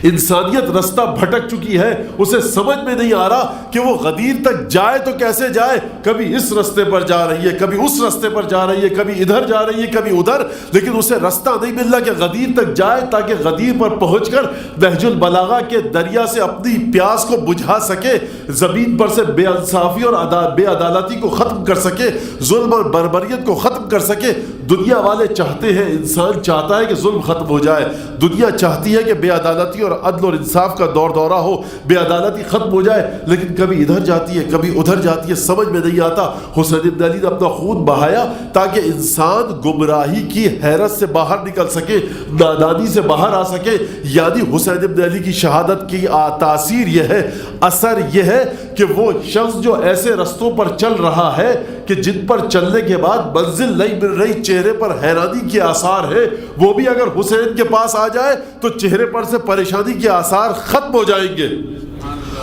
Speaker 1: انسانیت رستہ بھٹک چکی ہے، اسے سمجھ میں نہیں آ رہا کہ وہ غدیر تک جائے تو کیسے جائے. کبھی اس رستے پر جا رہی ہے، کبھی اس رستے پر جا رہی ہے، کبھی ادھر جا رہی ہے، کبھی ادھر، لیکن اسے رستہ نہیں مل رہا کہ غدیر تک جائے تاکہ غدیر پر پہنچ کر نہج البلاغہ کے دریا سے اپنی پیاس کو بجھا سکے، زمین پر سے بے انصافی اور بے عدالتی کو ختم کر سکے، ظلم اور بربریت کو ختم کر سکے. دنیا والے چاہتے ہیں، انسان چاہتا ہے کہ ظلم ختم ہو جائے، دنیا چاہتی ہے کہ بے عدالتی اور عدل اور انصاف کا دور دورہ ہو، بے عدالتی ختم ہو جائے، لیکن کبھی ادھر جاتی ہے، کبھی ادھر جاتی ہے، سمجھ میں نہیں آتا. حسین ابن علی نے اپنا خون بہایا تاکہ انسان گمراہی کی حیرت سے باہر نکل سکے، نادانی سے باہر آ سکے. یعنی حسین ابن علی کی شہادت کی تاثیر یہ ہے، اثر یہ ہے کہ وہ شخص جو ایسے رستوں پر چل رہا ہے کہ جن پر چلنے کے بعد منزل نہیں مل رہی، چہرے پر حیرانی کے آثار ہے، وہ بھی اگر حسین کے پاس آ جائے تو چہرے پر سے پریشانی کے آثار ختم ہو جائیں گے.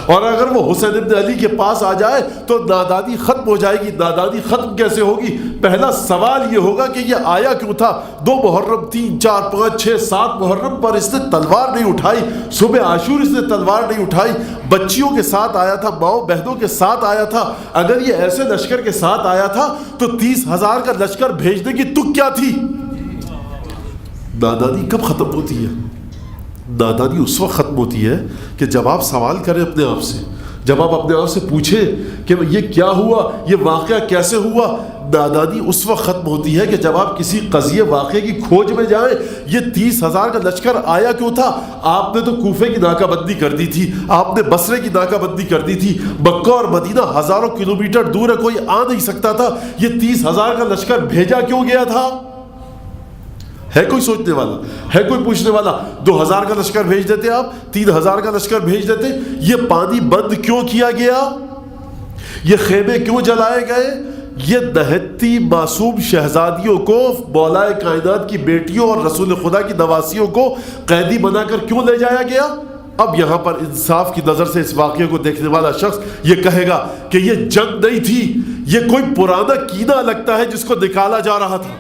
Speaker 1: اور اگر وہ حسین ابن علی کے پاس آ جائے تو نادانی ختم ہو جائے گی. نادانی ختم کیسے ہوگی؟ پہلا سوال یہ ہوگا کہ یہ آیا کیوں تھا؟ 2 محرم 3 4 5 6 7 محرم پر اس نے تلوار نہیں اٹھائی، صبح عاشور اس نے تلوار نہیں اٹھائی، بچیوں کے ساتھ آیا تھا، ماؤں بہنوں کے ساتھ آیا تھا. اگر یہ ایسے لشکر کے ساتھ آیا تھا تو 30,000 کا لشکر بھیجنے کی تک کیا تھی؟ نادانی کب ختم ہوتی ہے؟ نادانی اس وقت ختم ہوتی ہے کہ جب آپ سوال کریں اپنے آپ سے، جب آپ اپنے آپ سے پوچھیں کہ یہ کیا ہوا، یہ واقعہ کیسے ہوا. نادانی اس وقت ختم ہوتی ہے کہ جب آپ کسی قضیے واقعے کی کھوج میں جائیں. یہ 30,000 کا لشکر آیا کیوں تھا؟ آپ نے تو کوفے کی ناکہ بندی کر دی تھی، آپ نے بصرے کی ناکہ بندی کر دی تھی، مکہ اور مدینہ ہزاروں کلومیٹر دور ہے، کوئی آ نہیں سکتا تھا. یہ 30,000 کا لشکر بھیجا کیوں گیا تھا؟ ہے کوئی سوچنے والا؟ ہے کوئی پوچھنے والا؟ 2,000 کا لشکر بھیج دیتے آپ، 3,000 کا لشکر بھیج دیتے. یہ پانی بند کیوں کیا گیا؟ یہ خیمے کیوں جلائے گئے؟ یہ نہتی معصوم شہزادیوں کو، مولا کائنات کی بیٹیوں اور رسول خدا کی نواسیوں کو قیدی بنا کر کیوں لے جایا گیا؟ اب یہاں پر انصاف کی نظر سے اس واقعے کو دیکھنے والا شخص یہ کہے گا کہ یہ جنگ نہیں تھی، یہ کوئی پرانا کینہ لگتا ہے جس کو نکالا جا رہا تھا.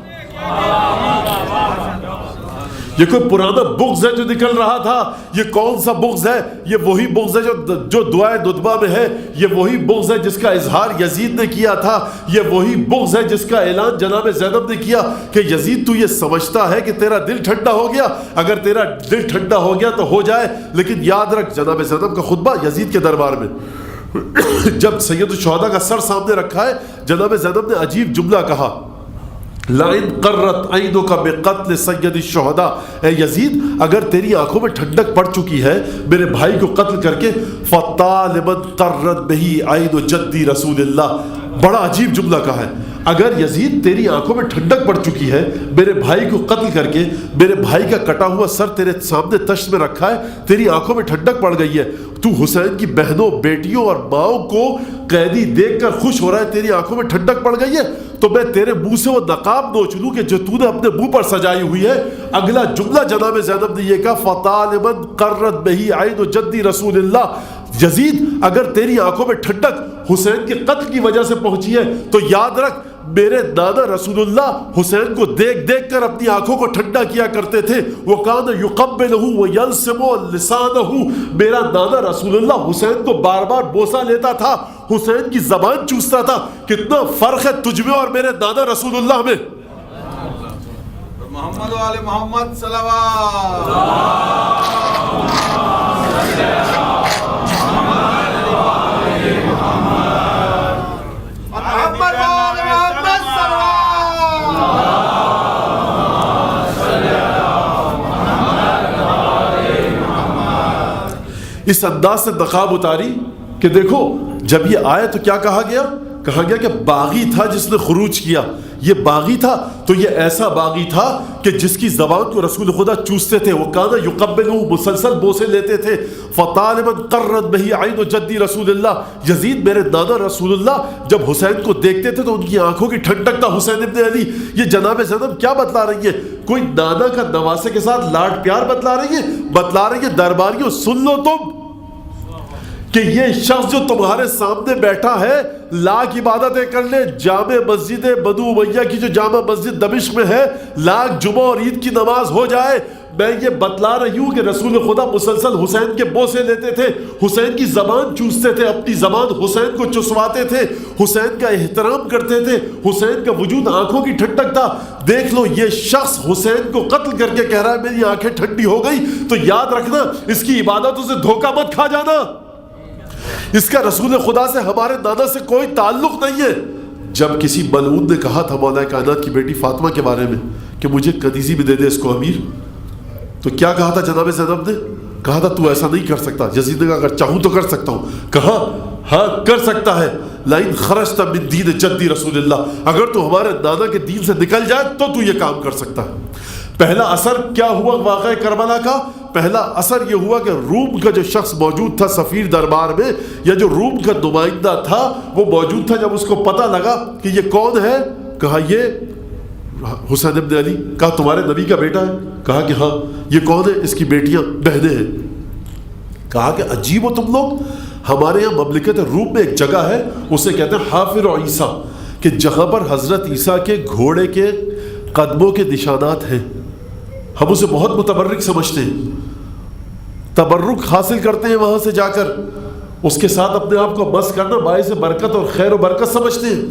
Speaker 1: یہ کوئی پرانا بغض ہے جو نکل رہا تھا؟ یہ کون سا بغض ہے؟ یہ وہی بغض ہے جو دعائے ندبہ میں ہے، یہ وہی بغض ہے جس کا اظہار یزید نے کیا تھا، یہ وہی بغض ہے جس کا اعلان جناب زینب نے کیا کہ یزید تو یہ سمجھتا ہے کہ تیرا دل ٹھنڈا ہو گیا، اگر تیرا دل ٹھنڈا ہو گیا تو ہو جائے، لیکن یاد رکھ جناب زینب کا خطبہ یزید کے دربار میں جب سید الشہداء کا سر سامنے رکھا ہے، جناب زینب نے عجیب جملہ کہا، لَإِن قَرَّتْ عَيْنُكَ بِقَتْلِ سَيِّدِ الشُّهَدَاء، اے یزید اگر تیری آنکھوں میں ٹھنڈک پڑ چکی ہے میرے بھائی کو قتل کر کے، فَطَالِمَنْ قَرَّتْ بِهِ عَيْنُ جَدِّ رسول اللہ، بڑا عجیب جملہ کہا ہے، اگر یزید تیری آنکھوں میں ٹھنڈک پڑ چکی ہے میرے بھائی کو قتل کر کے، میرے بھائی کا کٹا ہوا سر تیرے سامنے تشت میں رکھا ہے، تیری آنکھوں میں ٹھنڈک پڑ گئی ہے، تو حسین کی بہنوں بیٹیوں اور ماؤں کو قیدی دیکھ کر خوش ہو رہا ہے، تیری آنکھوں میں ٹھنڈک پڑ گئی ہے، تو میں تیرے منہ سے وہ نقاب نوچ لوں کہ جو تو نے اپنے منہ پر سجائی ہوئی ہے۔ اگلا جملہ جناب زینب نے یہ کہا، فَطَالِمَنْ قَرَّتْ بِهِ عَيْنُ جَدِّ رسول اللہ، یزید اگر تیری آنکھوں میں ٹھنڈک حسین کے قتل کی وجہ سے پہنچی ہے تو یاد رکھ میرے دادا رسول اللہ حسین کو دیکھ دیکھ کر اپنی آنکھوں کو ٹھنڈا کیا کرتے تھے، وَكَانَ يُقَبِّلُهُ وَيَلْسِمُ لِسَانَهُ، میرا دادا رسول اللہ حسین کو بار بار بوسہ لیتا تھا، حسین کی زبان چوستا تھا۔ کتنا فرق ہے تجھ میں اور میرے دادا رسول اللہ میں۔
Speaker 2: محمد و آل محمد صلوات۔
Speaker 1: اس انداز سے نقاب اتاری کہ دیکھو جب یہ آئے تو کیا کہا گیا؟ کہا گیا کہ باغی تھا جس نے خروج کیا، یہ باغی تھا تو یہ ایسا باغی تھا کہ جس کی زبان کو رسول خدا چوستے تھے، وہ کانا یقبلہ، مسلسل بوسے لیتے تھے، فطالباً قرت بہی عین جدی رسول اللہ، یزید میرے دادا رسول اللہ جب حسین کو دیکھتے تھے تو ان کی آنکھوں کی ٹھنڈک تھا حسین ابن علی۔ یہ جناب زینب کیا بتلا رہی ہے؟ کوئی نانا کا نواسے کے ساتھ لاڈ پیار بتلا رہی ہے؟ بتلا رہی ہے درباریوں سن لو تم کہ یہ شخص جو تمہارے سامنے بیٹھا ہے لاکھ عبادتیں کر لے، جامع مسجد بنو امیہ کی جو جامع مسجد دمشق میں ہے لاکھ جمعہ اور عید کی نماز ہو جائے، میں یہ بتلا رہی ہوں کہ رسول خدا مسلسل حسین کے بوسے لیتے تھے، حسین کی زبان چوستے تھے، اپنی زبان حسین کو چسواتے تھے، حسین کا احترام کرتے تھے، حسین کا وجود آنکھوں کی ٹھنڈک تھا۔ دیکھ لو یہ شخص حسین کو قتل کر کے کہہ رہا ہے میری آنکھیں ٹھنڈی ہو گئی، تو یاد رکھنا اس کی عبادتوں سے دھوکہ مت کھا جانا، اس کا رسول خدا سے ہمارے دادا سے کوئی تعلق نہیں ہے۔ جب کسی ملعون نے کہا تھا مولا کائنات کی بیٹی فاطمہ کے بارے میں کہ مجھے کنیزی میں دے دے اس کو امیر، تو کیا کہا تھا جناب زینب نے؟ کہا تھا تو ایسا نہیں کر سکتا۔ یزید نے کہا اگر چاہوں تو کر سکتا ہوں، کہا ہاں کر سکتا ہے، لئن خرجت من دین جدی رسول اللہ، اگر تو ہمارے دادا کے دین سے نکل جائے تو یہ کام کر سکتا ہے۔ پہلا اثر کیا ہوا واقعہ کربلا کا؟ پہلا اثر یہ ہوا کہ روم کا جو شخص موجود تھا سفیر دربار میں، یا جو روم کا نمائندہ تھا وہ موجود تھا، جب اس کو پتہ لگا کہ یہ کون ہے، کہا یہ حسین ابن علی، کہا تمہارے نبی کا بیٹا ہے، کہا کہ ہاں، یہ کون ہے؟ اس کی بیٹیاں بہنیں ہیں۔ کہا کہ عجیب ہو تم لوگ، ہمارے یہاں مملکت روم میں ایک جگہ ہے اسے کہتے ہیں حافر عیسیٰ، کہ جہاں پر حضرت عیسیٰ کے گھوڑے کے قدموں کے نشانات ہیں، ہم اسے بہت متبرک سمجھتے ہیں، تبرک حاصل کرتے ہیں وہاں سے جا کر، اس کے ساتھ اپنے آپ کو مس کرنا باعث برکت اور خیر و برکت سمجھتے ہیں۔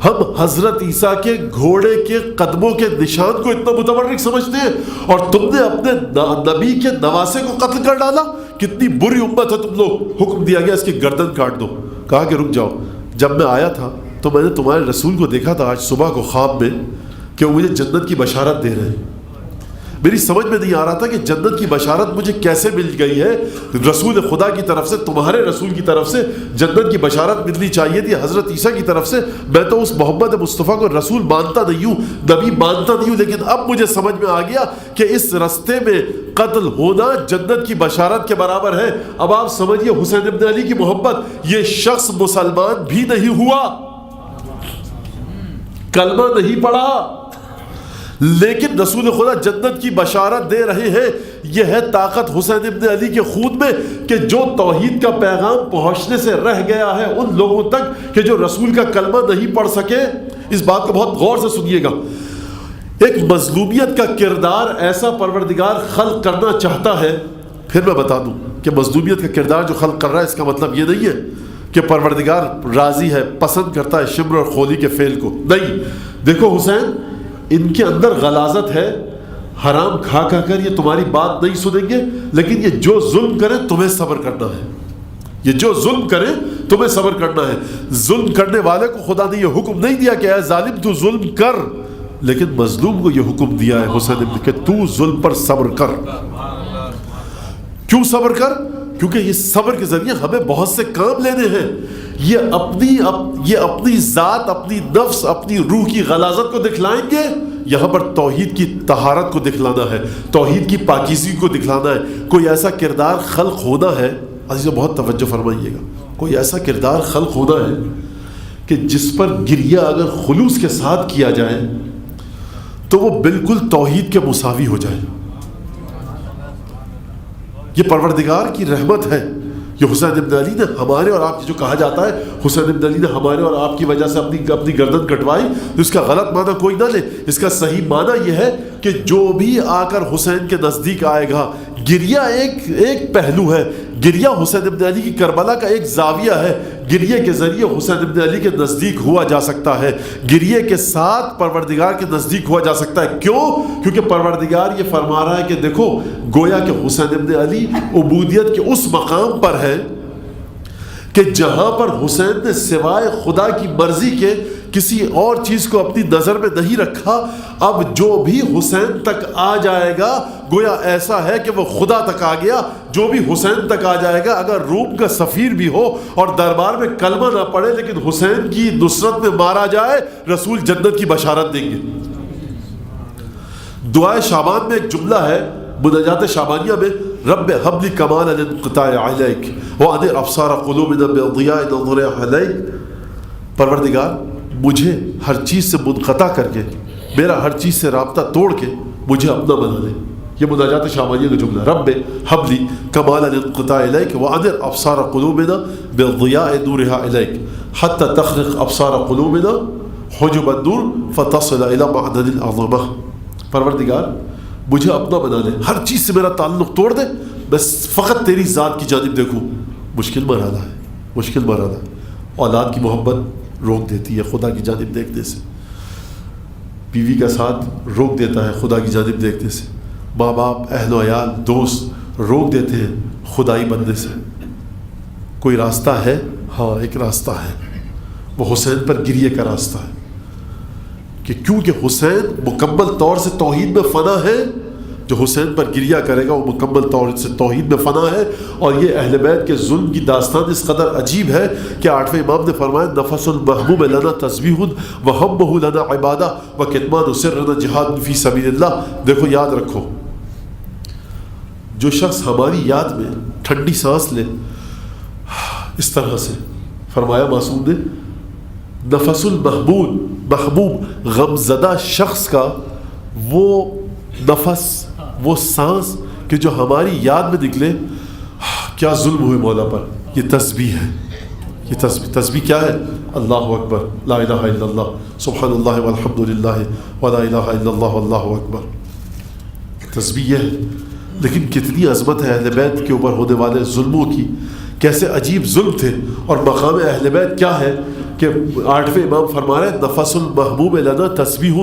Speaker 1: ہم حضرت عیسیٰ کے گھوڑے کے قدموں کے نشان کو اتنا متبرک سمجھتے ہیں، اور تم نے اپنے نبی کے نواسے کو قتل کر ڈالا، کتنی بری امت ہے تم لوگ۔ حکم دیا گیا اس کی گردن کاٹ دو۔ کہا کہ رک جاؤ، جب میں آیا تھا تو میں نے تمہارے رسول کو دیکھا تھا آج صبح کو خواب میں کہ وہ مجھے جنت کی بشارت دے رہے ہیں، میری سمجھ میں نہیں آ رہا تھا کہ جنت کی بشارت مجھے کیسے مل گئی ہے، رسول خدا کی طرف سے، تمہارے رسول کی طرف سے جنت کی بشارت ملنی چاہیے تھی حضرت عیسیٰ کی طرف سے۔ میں تو اس محمد مصطفیٰ کو رسول مانتا نہیں ہوں، نبی مانتا نہیں ہوں، لیکن اب مجھے سمجھ میں آ گیا کہ اس رستے میں قتل ہونا جنت کی بشارت کے برابر ہے۔ اب آپ سمجھیے حسین ابن علی کی محبت، یہ شخص مسلمان بھی نہیں ہوا، کلمہ نہیں پڑھا، لیکن رسول خدا جنت کی بشارت دے رہے ہیں۔ یہ ہے طاقت حسین ابن علی کے خون میں کہ جو توحید کا پیغام پہنچنے سے رہ گیا ہے ان لوگوں تک کہ جو رسول کا کلمہ نہیں پڑھ سکے۔ اس بات کو بہت غور سے سنیے گا، ایک مظلومیت کا کردار ایسا پروردگار خلق کرنا چاہتا ہے. پھر میں بتا دوں کہ مظلومیت کا کردار جو خلق کر رہا ہے اس کا مطلب یہ نہیں ہے کہ پروردگار راضی ہے، پسند کرتا ہے شمر اور خولی کے فعل کو. نہیں، دیکھو حسین، ان کے اندر غلاظت ہے، حرام کھا کھا کر یہ تمہاری بات نہیں سنیں گے، لیکن یہ جو ظلم کرے تمہیں صبر کرنا ہے. یہ جو ظلم کرے تمہیں صبر کرنا ہے. ظلم کرنے والے کو خدا نے یہ حکم نہیں دیا کہ اے ظالم تو ظلم کر، لیکن مظلوم کو یہ حکم دیا ہے حسین ابن کہ تو ظلم پر صبر کر. کیوں صبر کر؟ کیونکہ یہ صبر کے ذریعے ہمیں بہت سے کام لینے ہیں. یہ اپنی ذات، اپنی نفس، اپنی روح کی غلاظت کو دکھلائیں گے. یہاں پر توحید کی طہارت کو دکھلانا ہے، توحید کی پاکیزگی کو دکھلانا ہے. کوئی ایسا کردار خلق ہونا ہے، عزیزو بہت توجہ فرمائیے گا، کوئی ایسا کردار خلق ہونا ہے کہ جس پر گریہ اگر خلوص کے ساتھ کیا جائے تو وہ بالکل توحید کے مساوی ہو جائے. یہ پروردگار کی رحمت ہے. یہ حسین ابن علی نے ہمارے اور آپ کی، جو کہا جاتا ہے حسین ابن علی نے ہمارے اور آپ کی وجہ سے اپنی گردن کٹوائی، اس کا غلط معنی کوئی نہ لے. اس کا صحیح معنی یہ ہے کہ جو بھی آ کر حسین کے نزدیک آئے گا، گریہ ایک پہلو ہے. گریہ حسین ابن علی کی کربلا کا ایک زاویہ ہے. گریہ کے ذریعے حسین ابن علی کے نزدیک ہوا جا سکتا ہے، گریہ کے ساتھ پروردگار کے نزدیک ہوا جا سکتا ہے. کیوں؟ کیونکہ پروردگار یہ فرما رہا ہے کہ دیکھو، گویا کہ حسین ابن علی عبودیت کے اس مقام پر ہے کہ جہاں پر حسین نے سوائے خدا کی مرضی کے کسی اور چیز کو اپنی نظر میں نہیں رکھا. اب جو بھی حسین تک آ جائے گا گویا ایسا ہے کہ وہ خدا تک آ گیا. جو بھی حسین تک آ جائے گا، اگر روم کا سفیر بھی ہو اور دربار میں کلمہ نہ پڑھے لیکن حسین کی نصرت میں مارا جائے، رسول جنت کی بشارت دیں گے. دعائے شعبان میں ایک جملہ ہے مناجات شعبانیہ میں، رب حب لی کمال الانقطاع علیک وانر ابصار قلوبنا بضیاء نظر علیک. پروردگار مجھے ہر چیز سے منقطع کر کے، میرا ہر چیز سے رابطہ توڑ کے مجھے اپنا بنا دے. یہ مناجات شعبانیہ کا جملہ، رب حب لی کمال الانقطاع علیک وانر ابصار قلوبنا بضیاء نورها علیک حتی تخرق ابصار قلوبنا حجب النور فتصل الى معدن العظمہ. پروردگار مجھے اپنا بنا لے، ہر چیز سے میرا تعلق توڑ دے، بس فقط تیری ذات کی جانب دیکھوں. مشکل مرحلہ ہے، مشکل مرحلہ. اولاد کی محبت روک دیتی ہے خدا کی جانب دیکھنے سے، بیوی کا ساتھ روک دیتا ہے خدا کی جانب دیکھنے سے، ماں باپ، اہل و عیال، دوست روک دیتے ہیں خدائی بننے سے. کوئی راستہ ہے؟ ہاں ایک راستہ ہے، وہ حسین پر گریے کا راستہ ہے. کہ کیونکہ حسین مکمل طور سے توحید میں فنا ہے، جو حسین پر گریہ کرے گا وہ مکمل طور سے توحید میں فنا ہے. اور یہ اہل بیت کے ظلم کی داستان اس قدر عجیب ہے کہ 8ویں امام نے فرمایا نفس المحموم لنا تسبیح وہمہ لنا عبادہ وکتمان سرنا جہاد فی سبیل اللہ. دیکھو یاد رکھو، جو شخص ہماری یاد میں ٹھنڈی سانس لے، اس طرح سے فرمایا معصوم نے، نفس محموم غمزدہ شخص کا وہ نفس، وہ سانس کہ جو ہماری یاد میں نکلے، کیا ظلم ہوئے مولا پر. یہ تسبیح ہے. یہ تسبیح کیا ہے؟ اللہ اکبر، لا الہ الا اللہ، سبحان اللہ والحمد للہ ولا الہ الا اللہ واللہ اکبر. تسبیح یہ ہے. لیکن کتنی عظمت ہے اہل بیت کے اوپر ہونے والے ظلموں کی، کیسے عجیب ظلم تھے. اور مقام اہل بیت کیا ہے کہ 8ویں امام فرما رہے ہیں نفس المحبوب لنا تسبیح،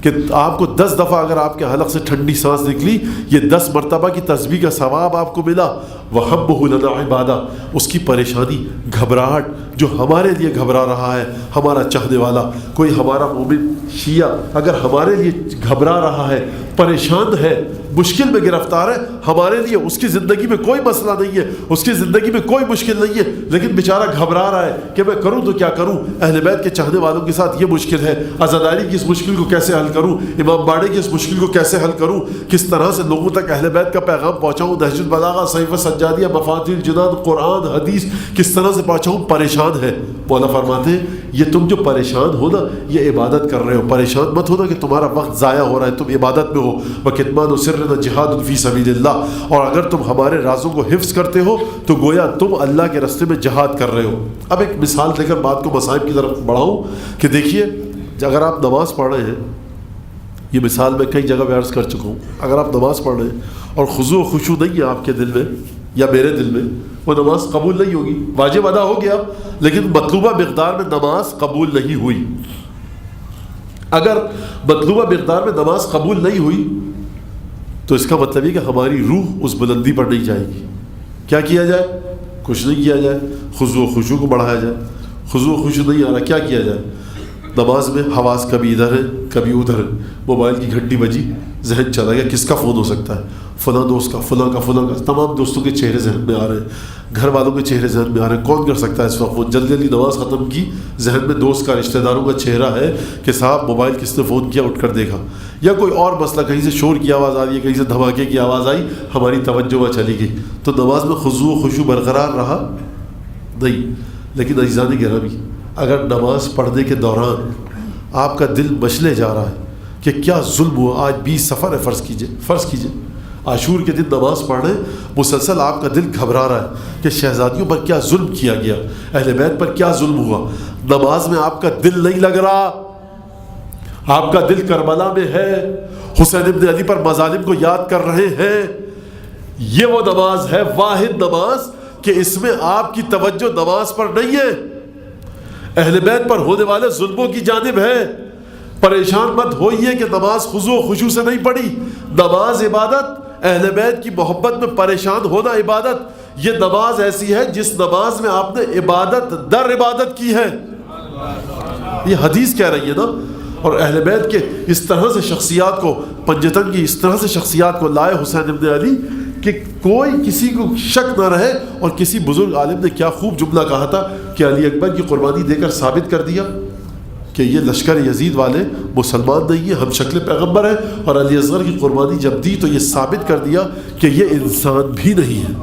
Speaker 1: کہ آپ کو 10 دفعہ اگر آپ کے حلق سے ٹھنڈی سانس نکلی، یہ 10 مرتبہ کی تسبیح کا ثواب آپ کو ملا. وحبہ لنا عبادہ، اس کی پریشانی، گھبراہٹ، جو ہمارے لیے گھبرا رہا ہے، ہمارا چاہنے والا کوئی ہمارا مومن شیعہ اگر ہمارے لیے گھبرا رہا ہے، پریشان ہے، مشکل میں گرفتار ہے، ہمارے لیے اس کی زندگی میں کوئی مسئلہ نہیں ہے، اس کی زندگی میں کوئی مشکل نہیں ہے، لیکن بیچارہ گھبرا رہا ہے کہ میں کروں تو کیا کروں. اہل بیت کے چاہنے والوں کے ساتھ یہ مشکل ہے. عزاداری کی اس مشکل کو کیسے حل کروں، امام باڑے کی اس مشکل کو کیسے حل کروں، کس طرح سے لوگوں تک اہل بیت کا پیغام پہنچاؤں، نہج البلاغہ، صحیفہ سجادیہ، مفاتیح الجنان، قرآن، حدیث کس طرح سے پہنچاؤں. پریشان ہے. مولا فرماتے ہیں یہ تم جو پریشان ہو نا، یہ عبادت کر رہے ہو. پریشان مت ہونا کہ تمہارا وقت ضائع ہو رہا ہے، تم عبادت میں ہو. وکتمان سرنا جہاد فی سبیل اللہ، اور اگر تم ہمارے رازوں کو حفظ کرتے ہو تو گویا تم اللہ کے راستے میں جہاد کر رہے ہو. اب ایک مثال دے کر بات کو مصائب کی طرف بڑھاؤں کہ دیکھیے، اگر آپ نماز پڑھ رہے ہیں، یہ مثال میں کئی جگہ میں عرض کر چکا ہوں. اگر آپ نماز پڑھ رہے ہیں اور خضوع و خشوع نہیں ہے آپ کے دل میں یا میرے دل میں, وہ نماز قبول نہیں ہوگی. واجب ادا ہو گیا لیکن مطلوبہ مقدار میں نماز قبول نہیں ہوئی. اگر مطلوبہ مقدار میں نماز قبول نہیں ہوئی تو اس کا مطلب یہ کہ ہماری روح اس بلندی پر نہیں جائے گی. کیا کیا جائے؟ کچھ نہیں کیا جائے, خضوع و خشوع کو بڑھایا جائے. خضوع و خشوع نہیں آ رہا, کیا کیا جائے؟ نماز میں حواس کبھی ادھر ہے کبھی ادھر ہے. موبائل کی گھنٹی بجی, ذہن چلا گیا کس کا فون ہو سکتا ہے, فلاں دوست کا, فلاں کا, فلاں کا. تمام دوستوں کے چہرے ذہن میں آ رہے ہیں, گھر والوں کے چہرے ذہن میں آ رہے ہیں. کون کر سکتا ہے اس وقت فون؟ جلدی جلدی نماز ختم کی, ذہن میں دوست کا, رشتہ داروں کا چہرہ ہے کہ صاحب موبائل کس نے فون کیا, اٹھ کر دیکھا. یا کوئی اور مسئلہ, کہیں سے شور کی آواز آ رہی ہے, کہیں سے دھماکے کی آواز آئی, ہماری توجہ وہاں چلی گئی. تو نماز میں خضوع و خشوع برقرار رہا نہیں. لیکن عزیزان گرامی, اگر نماز پڑھنے کے دوران آپ کا دل مچلے جا رہا ہے کہ کیا ظلم ہوا, آج 20 سفر ہے فرض کیجئے عاشور کے دن نماز پڑھ رہے ہیں, مسلسل آپ کا دل گھبرا رہا ہے کہ شہزادیوں پر کیا ظلم کیا گیا, اہل بیت پر کیا ظلم ہوا. نماز میں آپ کا دل نہیں لگ رہا, آپ کا دل کربلا میں ہے, حسین ابن علی پر مظالم کو یاد کر رہے ہیں. یہ وہ نماز ہے, واحد نماز کہ اس میں آپ کی توجہ نماز پر نہیں ہے, اہل بیت پر ہونے والے ظلموں کی جانب ہے. پریشان مت ہوئیے کہ نماز خضوع و خشوع سے نہیں پڑھی. نماز عبادت, اہل بیت کی محبت میں پریشان ہونا عبادت. یہ نماز ایسی ہے جس نماز میں آپ نے عبادت در عبادت کی ہے. یہ حدیث کہہ رہی ہے نا. اور اہل بیت کے اس طرح سے شخصیات کو, پنجتن کی اس طرح سے شخصیات کو لائے حسین ابن علی کہ کوئی کسی کو شک نہ رہے. اور کسی بزرگ عالم نے کیا خوب جملہ کہا تھا کہ علی اکبر کی قربانی دے کر ثابت کر دیا کہ یہ لشکر یزید والے مسلمان نہیں ہیں, ہم شکل پیغمبر ہیں. اور علی اصغر کی قربانی جب دی تو یہ ثابت کر دیا کہ یہ انسان بھی نہیں ہے.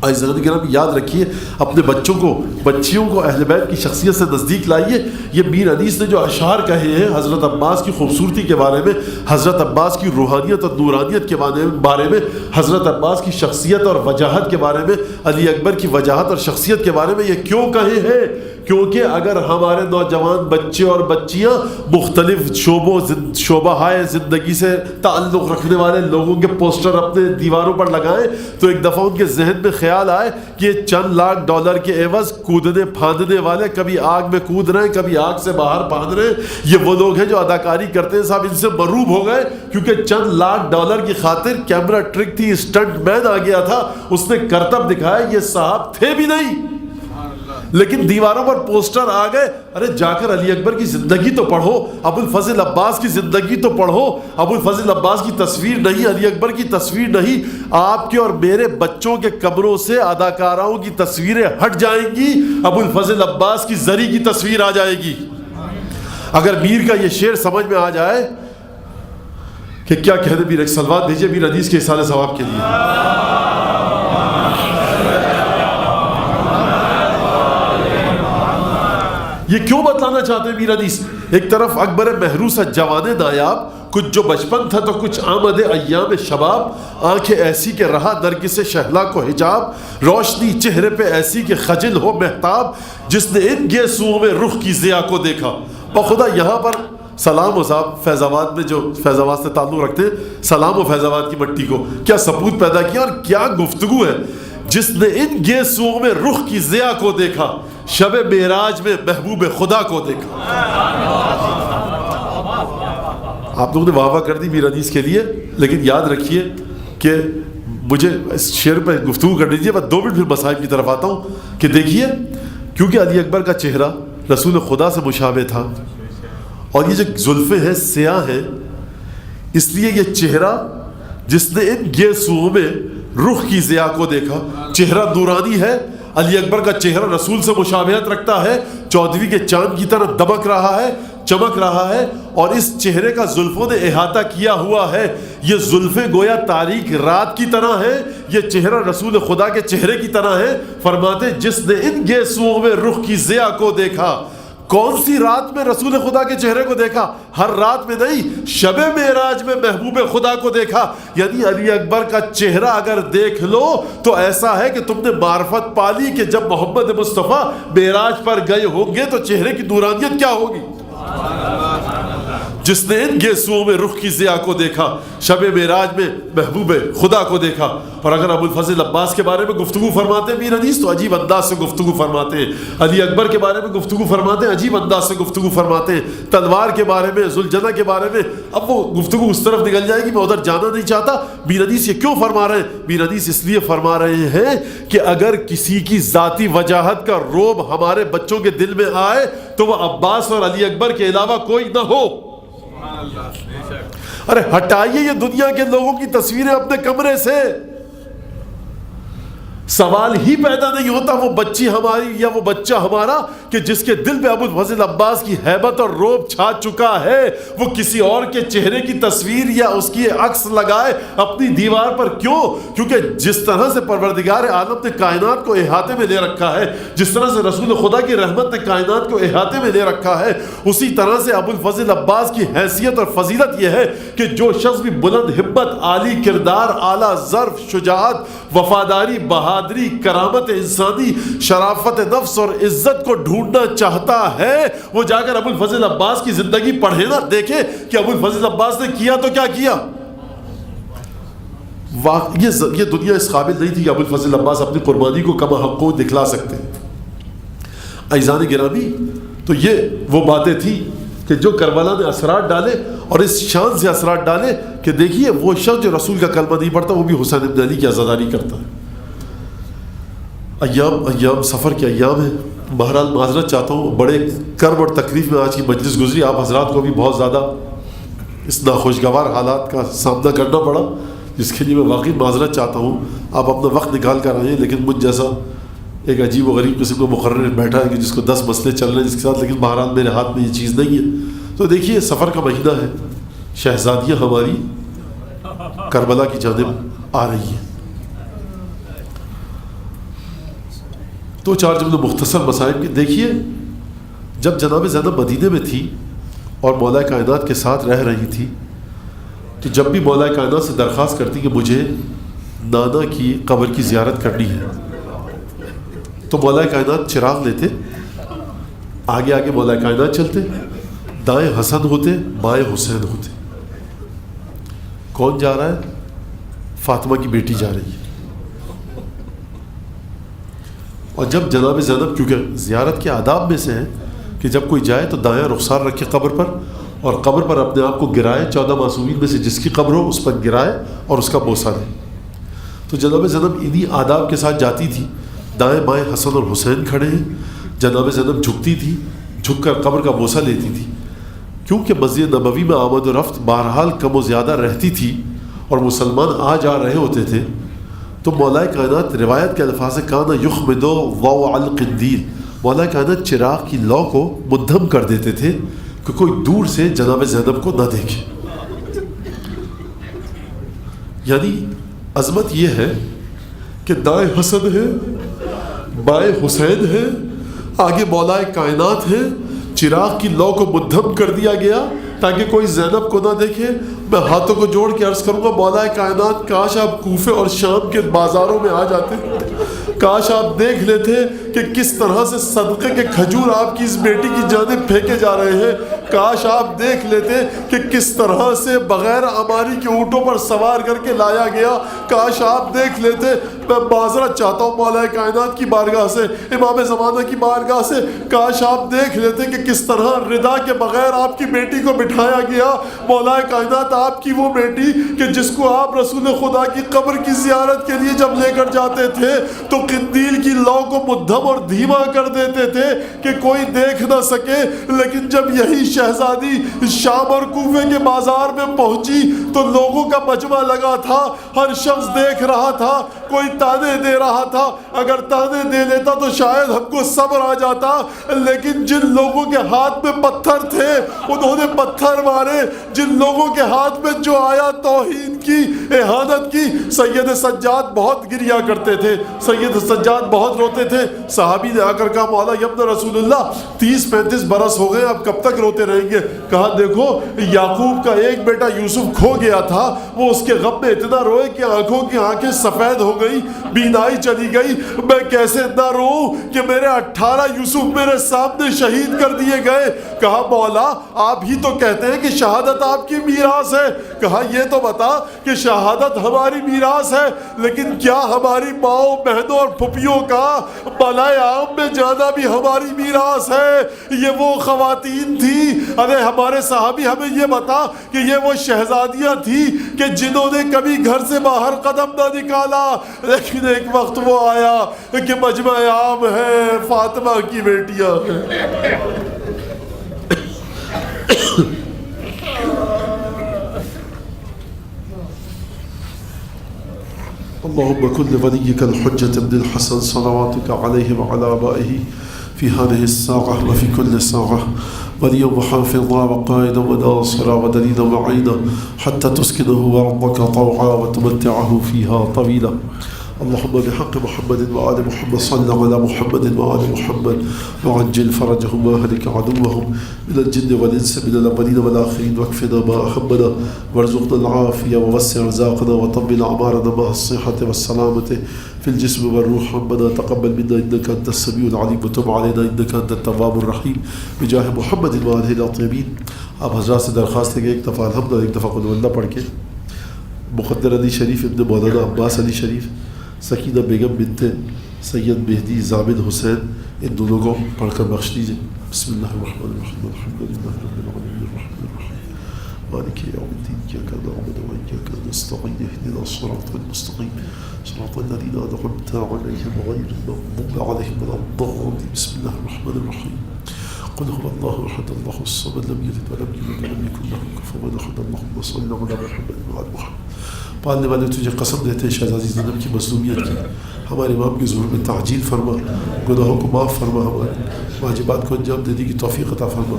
Speaker 1: عزیزان کرام, یاد رکھیے, اپنے بچوں کو, بچیوں کو اہل بیت کی شخصیت سے نزدیک لائیے. یہ میر انیس نے جو اشعار کہے ہیں حضرت عباس کی خوبصورتی کے بارے میں, حضرت عباس کی روحانیت اور نورانیت کے بارے میں, حضرت عباس کی شخصیت اور وجاہت کے بارے میں, علی اکبر کی وجاہت اور شخصیت کے بارے میں یہ کیوں کہے ہیں؟ کیونکہ اگر ہمارے نوجوان بچے اور بچیاں مختلف شعبہ ہائے زندگی سے تعلق رکھنے والے لوگوں کے پوسٹر اپنے دیواروں پر لگائیں تو ایک دفعہ ان کے ذہن میں خیال آئے کہ یہ چند لاکھ ڈالر کے عوض کودنے پھاندنے والے کبھی آگ میں کود رہے ہیں, کبھی آگ سے باہر پھاند رہے ہیں. یہ وہ لوگ ہیں جو اداکاری کرتے ہیں, صاحب ان سے مروب ہو گئے کیونکہ چند لاکھ ڈالر کی خاطر کیمرہ ٹرک تھی, اسٹنٹ مین آ گیا تھا, اس نے کرتب دکھایا. یہ صاحب تھے بھی نہیں لیکن دیواروں پر پوسٹر آ گئے. ارے جا کر علی اکبر کی زندگی تو پڑھو, ابو الفضل عباس کی زندگی تو پڑھو. ابو الفضل عباس کی تصویر نہیں, علی اکبر کی تصویر نہیں. آپ کے اور میرے بچوں کے کمروں سے اداکاراؤں کی تصویریں ہٹ جائیں گی, ابو الفضل عباس کی زری کی تصویر آ جائے گی. اگر میر کا یہ شعر سمجھ میں آ جائے کہ کیا کہنے, میر ایک سلوات دیجیے میر حدیث کے احسان ثواب کے لیے. یہ کیوں بتلانا چاہتے ہیں میر حدیث؟ ایک طرف اکبر محروسہ جوان نایاب, کچھ جو بچپن تھا تو کچھ آمد ایام شباب, آنکھیں ایسی کہ رہا نرگس شہلا کو حجاب, روشنی چہرے پہ ایسی کہ خجل ہو مہتاب, جس نے ان گیسوؤں میں رخ کی ضیا کو دیکھا. بخدا یہاں پر سلام و صاحب فیض آباد میں جو فیض آباد سے تعلق رکھتے ہیں, سلام و فیض آباد کی مٹی کو کیا سپوت پیدا کیا اور کیا گفتگو ہے. جس نے ان گیسوؤں میں رخ کی ضیا کو دیکھا, شب معراج میں محبوب خدا کو دیکھا. آپ لوگوں نے واہ واہ کر دی میر حدیث کے لیے, لیکن یاد رکھیے کہ مجھے اس شعر پہ گفتگو کر دیجیے, میں 2 منٹ پھر مصائب کی طرف آتا ہوں. کہ دیکھیے, کیونکہ علی اکبر کا چہرہ رسول خدا سے مشابہ تھا اور یہ جو زلفیں ہیں سیاہ ہیں, اس لیے یہ چہرہ جس نے ان گیسوؤں میں رخ کی ضیا کو دیکھا, چہرہ نورانی ہے. علی اکبر کا چہرہ رسول سے مشابہت رکھتا ہے, 14ویں کے چاند کی طرح دمک رہا ہے, چمک رہا ہے, اور اس چہرے کا زلفوں نے احاطہ کیا ہوا ہے. یہ زلفیں گویا تاریک رات کی طرح ہیں, یہ چہرہ رسول خدا کے چہرے کی طرح ہے. فرماتے جس نے ان گیسوؤں میں رخ کی ضیا کو دیکھا. کون سی رات میں رسول خدا کے چہرے کو دیکھا؟ ہر رات میں نہیں, شب معراج میں محبوب خدا کو دیکھا. یعنی علی اکبر کا چہرہ اگر دیکھ لو تو ایسا ہے کہ تم نے معرفت پالی کہ جب محمد مصطفیٰ معراج پر گئے ہوں گے تو چہرے کی نورانیت کیا ہوگی. جس نے ان گیسوؤں میں رخ کی ضیاء کو دیکھا، شب معراج میں محبوب خدا کو دیکھا۔ اور اگر ابو الفضل عباس کے بارے میں گفتگو فرماتے ہیں میر حدیث تو عجیب انداز سے گفتگو فرماتے ہیں، علی اکبر کے بارے میں گفتگو فرماتے ہیں عجیب انداز سے گفتگو فرماتے ہیں، تلوار کے بارے میں، ذوالجنہ کے بارے میں۔ اب وہ گفتگو اس طرف نکل جائے گی، میں ادھر جانا نہیں چاہتا۔ میر حدیث یہ کیوں فرما رہے ہیں؟ میر حدیث اس لیے فرما رہے ہیں کہ اگر کسی کی ذاتی وجاہت کا رعب ہمارے بچوں کے دل میں آئے تو وہ عباس اور علی اکبر کے علاوہ کوئی نہ ہو۔ ارے ہٹائیے یہ دنیا کے لوگوں کی تصویریں اپنے کمرے سے، سوال ہی پیدا نہیں ہوتا وہ بچی ہماری یا وہ بچہ ہمارا کہ جس کے دل پہ ابو الفضل عباس کی ہیبت اور رعب چھا چکا ہے، وہ کسی اور کے چہرے کی تصویر یا اس کی عکس لگائے اپنی دیوار پر۔ کیوں؟ کیونکہ جس طرح سے پروردگار عالم نے کائنات کو احاطے میں لے رکھا ہے، جس طرح سے رسول خدا کی رحمت نے کائنات کو احاطے میں لے رکھا ہے، اسی طرح سے ابو الفضل عباس کی حیثیت اور فضیلت یہ ہے کہ جو شخص بھی بلند ہمت، عالی کردار، اعلیٰ ظرف، شجاعت، وفاداری، بہادری، کرامت انسانی، شرافت نفس اور عزت کو ڈھونڈنا چاہتا ہے، وہ جا کر ابو الفضل عباس کی زندگی پڑھے نا، دیکھے کہ ابو الفضل عباس نے کیا تو کیا کیا۔ یہ دنیا اس قابل نہیں تھی کہ ابو الفضل عباس اپنی قربانی کو کما حقوں دکھلا سکتے۔ عزیزان گرامی، تو یہ وہ باتیں تھیں کہ جو کربلا نے اثرات ڈالے، اور اس شان سے اثرات ڈالے کہ دیکھیے وہ شخص جو رسول کا کلمہ نہیں پڑھتا وہ بھی حسین بن علی کی عزاداری کرتا ہے۔ ایام سفر کے ایام ہیں، بہرحال معذرت چاہتا ہوں، بڑے کرب اور تکلیف میں آج کی مجلس گزری، آپ حضرات کو بھی بہت زیادہ اس ناخوشگوار حالات کا سامنا کرنا پڑا، جس کے لیے میں واقعی معذرت چاہتا ہوں۔ آپ اپنا وقت نکال کر آئیں، لیکن مجھ جیسا ایک عجیب و غریب قسم کا مقرر بیٹھا ہے کہ جس کو 10 مسئلے چل رہے ہیں جس کے ساتھ، لیکن بہرحال میرے ہاتھ میں یہ چیز نہیں ہے۔ تو دیکھیے سفر کا مہینہ ہے، شہزادیاں ہماری کربلا کی جانب آ رہی ہیں۔ تو 4 جملے مختصر مسائل کے دیکھیے، جب جناب زینب مدینے میں تھی اور مولا کائنات کے ساتھ رہ رہی تھی، تو جب بھی مولا کائنات سے درخواست کرتی کہ مجھے نانا کی قبر کی زیارت کرنی ہے، تو مولا کائنات چراغ لیتے، آگے آگے مولا کائنات چلتے، دائیں حسن ہوتے، بائیں حسین ہوتے۔ کون جا رہا ہے؟ فاطمہ کی بیٹی جا رہی ہے۔ اور جب جناب زینب، کیونکہ زیارت کے آداب میں سے ہے کہ جب کوئی جائے تو دایاں رخسار رکھے قبر پر، اور قبر پر اپنے آپ کو گرائے، 14 معصومین میں سے جس کی قبر ہو اس پر گرائے اور اس کا بوسہ لے۔ تو جناب زینب انہی آداب کے ساتھ جاتی تھی، دائیں بائیں حسن اور حسین کھڑے ہیں، جناب زینب جھکتی تھی، جھک کر قبر کا بوسہ لیتی تھی۔ کیونکہ مسجد نبوی میں آمد و رفت بہرحال کم و زیادہ رہتی تھی اور مسلمان آ جا رہے ہوتے تھے، تو مولا کائنات روایت کے الفاظ سے کانا یخمد ضوء القندیل، مولا کائنات چراغ کی لو کو مدھم کر دیتے تھے کہ کوئی دور سے جناب زینب کو نہ دیکھے۔ یعنی عظمت یہ ہے کہ دائیں حسن ہے، بائیں حسین ہے، آگے مولا کائنات ہے، چراغ کی لو کو مدھم کر دیا گیا تاکہ کوئی زینب کو نہ دیکھے۔ میں ہاتھوں کو جوڑ کے عرض کروں گا مولا کائنات کاش آپ کوفے اور شام کے بازاروں میں آ جاتے، کاش آپ دیکھ لیتے کہ کس طرح سے صدقے کے کھجور آپ کی اس بیٹی کی جانب پھینکے جا رہے ہیں، کاش آپ دیکھ لیتے کہ کس طرح سے بغیر اماری کے اونٹوں پر سوار کر کے لایا گیا، کاش آپ دیکھ لیتے۔ میں معذرت چاہتا ہوں مولا کائنات کی بارگاہ سے، امام زمانہ کی بارگاہ سے، کاش آپ دیکھ لیتے کہ کس طرح رضا کے بغیر آپ کی بیٹی کو بٹھایا گیا۔ مولا کائنات آپ کی وہ بیٹی کہ جس کو آپ رسول خدا کی قبر کی زیارت کے لیے جب لے کر جاتے تھے تو قندیل کی لو کو مدھم اور دھیما کر دیتے تھے کہ کوئی دیکھ نہ سکے، لیکن جب یہی شہزادی شام اور کوفے کے بازار میں پہنچی تو لوگوں کا مجمع لگا تھا، ہر شخص دیکھ رہا تھا، کوئی تانے دے رہا تھا، اگر تانے دے لیتا تو شاید ہم کو صبر آ جاتا، لیکن جن لوگوں کے ہاتھ میں پتھر تھے انہوں نے پتھر مارے، جن لوگوں کے ہاتھ میں جو آیا توہین کی، اہانت کی۔ سید سجاد بہت گریا کرتے تھے، سید سجاد بہت روتے تھے۔ صحابی نے آ کر کہا مولا ابن رسول اللہ 30-35 برس ہو گئے، اب کب تک روتے رہیں گے؟ کہا دیکھو یعقوب کا ایک بیٹا یوسف کھو گیا تھا، وہ اس کے غم میں اتنا روئے کہ آنکھوں کی آنکھیں سفید ہو گئی، بینائی چلی گئی، میں کیسے نہ روؤں کہ میرے 18 یوسف میرے سامنے شہید کر دیے گئے۔ کہا مولا آپ ہی تو کہتے ہیں کہ شہادت آپ کی میراث ہے، کہا یہ تو بتا کہ شہادت ہماری میراث ہے، لیکن کیا ہماری ماؤں بہنوں اور پھپھیوں کا بالائے عام میں جانا بھی ہماری میراث ہے؟ یہ وہ خواتین تھی، ارے ہمارے صحابی ہمیں یہ بتا کہ یہ وہ شہزادیاں تھی کہ جنہوں نے کبھی گھر سے باہر قدم نہ نکالا، لیکن ایک وقت وہ آیا کہ مجمع عام ہے، فاطمہ کی بیٹیاں ہیں۔ اللهم كن لوليك الحجة ابن الحسن صلواتك عليه وعلى آبائه في هذه الساعة وفي كل ساعة وليا وحافظا وقائدا وناصرا ودليلا وعينا حتى تسكنه أرضك طوعا وتمتعه فيها طويلا. اللهم بحق محمد وآل محمد صل على محمد وآل محمد وعجل فرجهم وأهلك عدوهم من الجن والإنس من الأولين والآخرين واكفنا ما أهمنا وارزقنا العافية ووسع رزاقنا وطمن أعمارنا مع الصحة والسلامة في الجسم والروح. ربنا تقبل منا إنك أنت السميع العليم وتب علينا إنك أنت التواب الرحيم بجاه محمد وآله الطيبين. آپ حضرات سے درخواست ہے کہ ایک دفعہ الحمدللہ ایک دفعہ قل ہو اللہ پڑھ کے مقدر علی شریف ابن مولانا عباس علی شریف سکینہ بیگم بنت سید مہدی زامن حسین ان دونوں کو پڑھ کر بخش دیجیے. بسم اللہ الرحمن الرحیم الحمد للہ رب العالمین الرحمن الرحیم مالک یوم الدین ایاک نعبد وایاک نستعین اهدنا الصراط المستقیم صراط الذین انعمت علیہم غیر المغضوب علیہم ولا الضالین. بسم اللہ الرحمن الرحیم قل هو الله احد الله الصمد لم يلد ولم يولد ولم يكن له كفوا احد. اللهم صل على محمد وعلى محمد. پالنے والے تجھے قسم دیتے ہیں شہزادی زینب کی مظلومیت کی، ہمارے امام کے ظہور میں تعجیل فرما، گناہوں کو معاف فرما، ہمارے واجبات کو انجام دینے کی توفیق عطا فرما.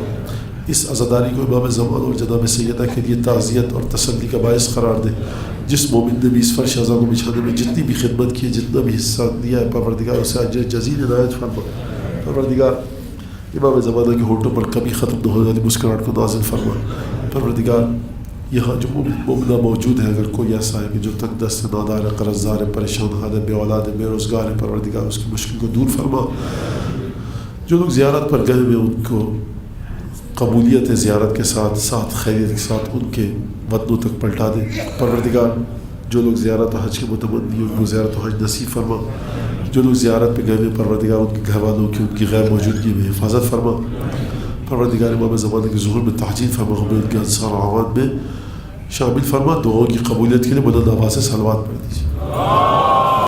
Speaker 1: اس عزاداری کو امام زمان اور جناب سیدہ کے لیے تعزیت اور تسلی کا باعث قرار دے. جس مومن نے بھی اس فرش اعضاء کو بچھانے میں جتنی بھی خدمت کی ہے، جتنا بھی حصہ دیا ہے، پروردگار اسے اجر جزیل عنایت فرما. پروردگار امام زمانہ کے ہونٹوں پر کبھی ختم نہ ہونے والی مسکراہٹ کو نازل فرما. پروردگار یہاں جو مومنہ موجود ہے اگر کوئی ایسا ہے کہ جو تنگ دست ہے، نادار ہے، قرضدار ہے، پریشان حال ہے، بے اولاد ہے، بے روزگار ہے، پروردگار اس کی مشکل کو دور فرما. جو لوگ زیارت پر گئے ہوئے ان کو قبولیت زیارت کے ساتھ ساتھ خیریت کے ساتھ ان کے وطنوں تک پلٹا دے. پروردگار جو لوگ زیارت و حج کے متمنی ان کو زیارت و حج نصیب فرما. جو لوگ زیارت پہ گئے ہوئے پروردگار ان کے گھر والوں کی ان کی غیر موجودگی میں حفاظت فرما. پروردگار امام زمانے کے ظہور میں تعجیل فرما، ہمیں ان کے انصار و اعوان میں شامل فرما. دعاؤں کی قبولیت کے لیے بلند آواز سے صلوات پڑھ دیجیے.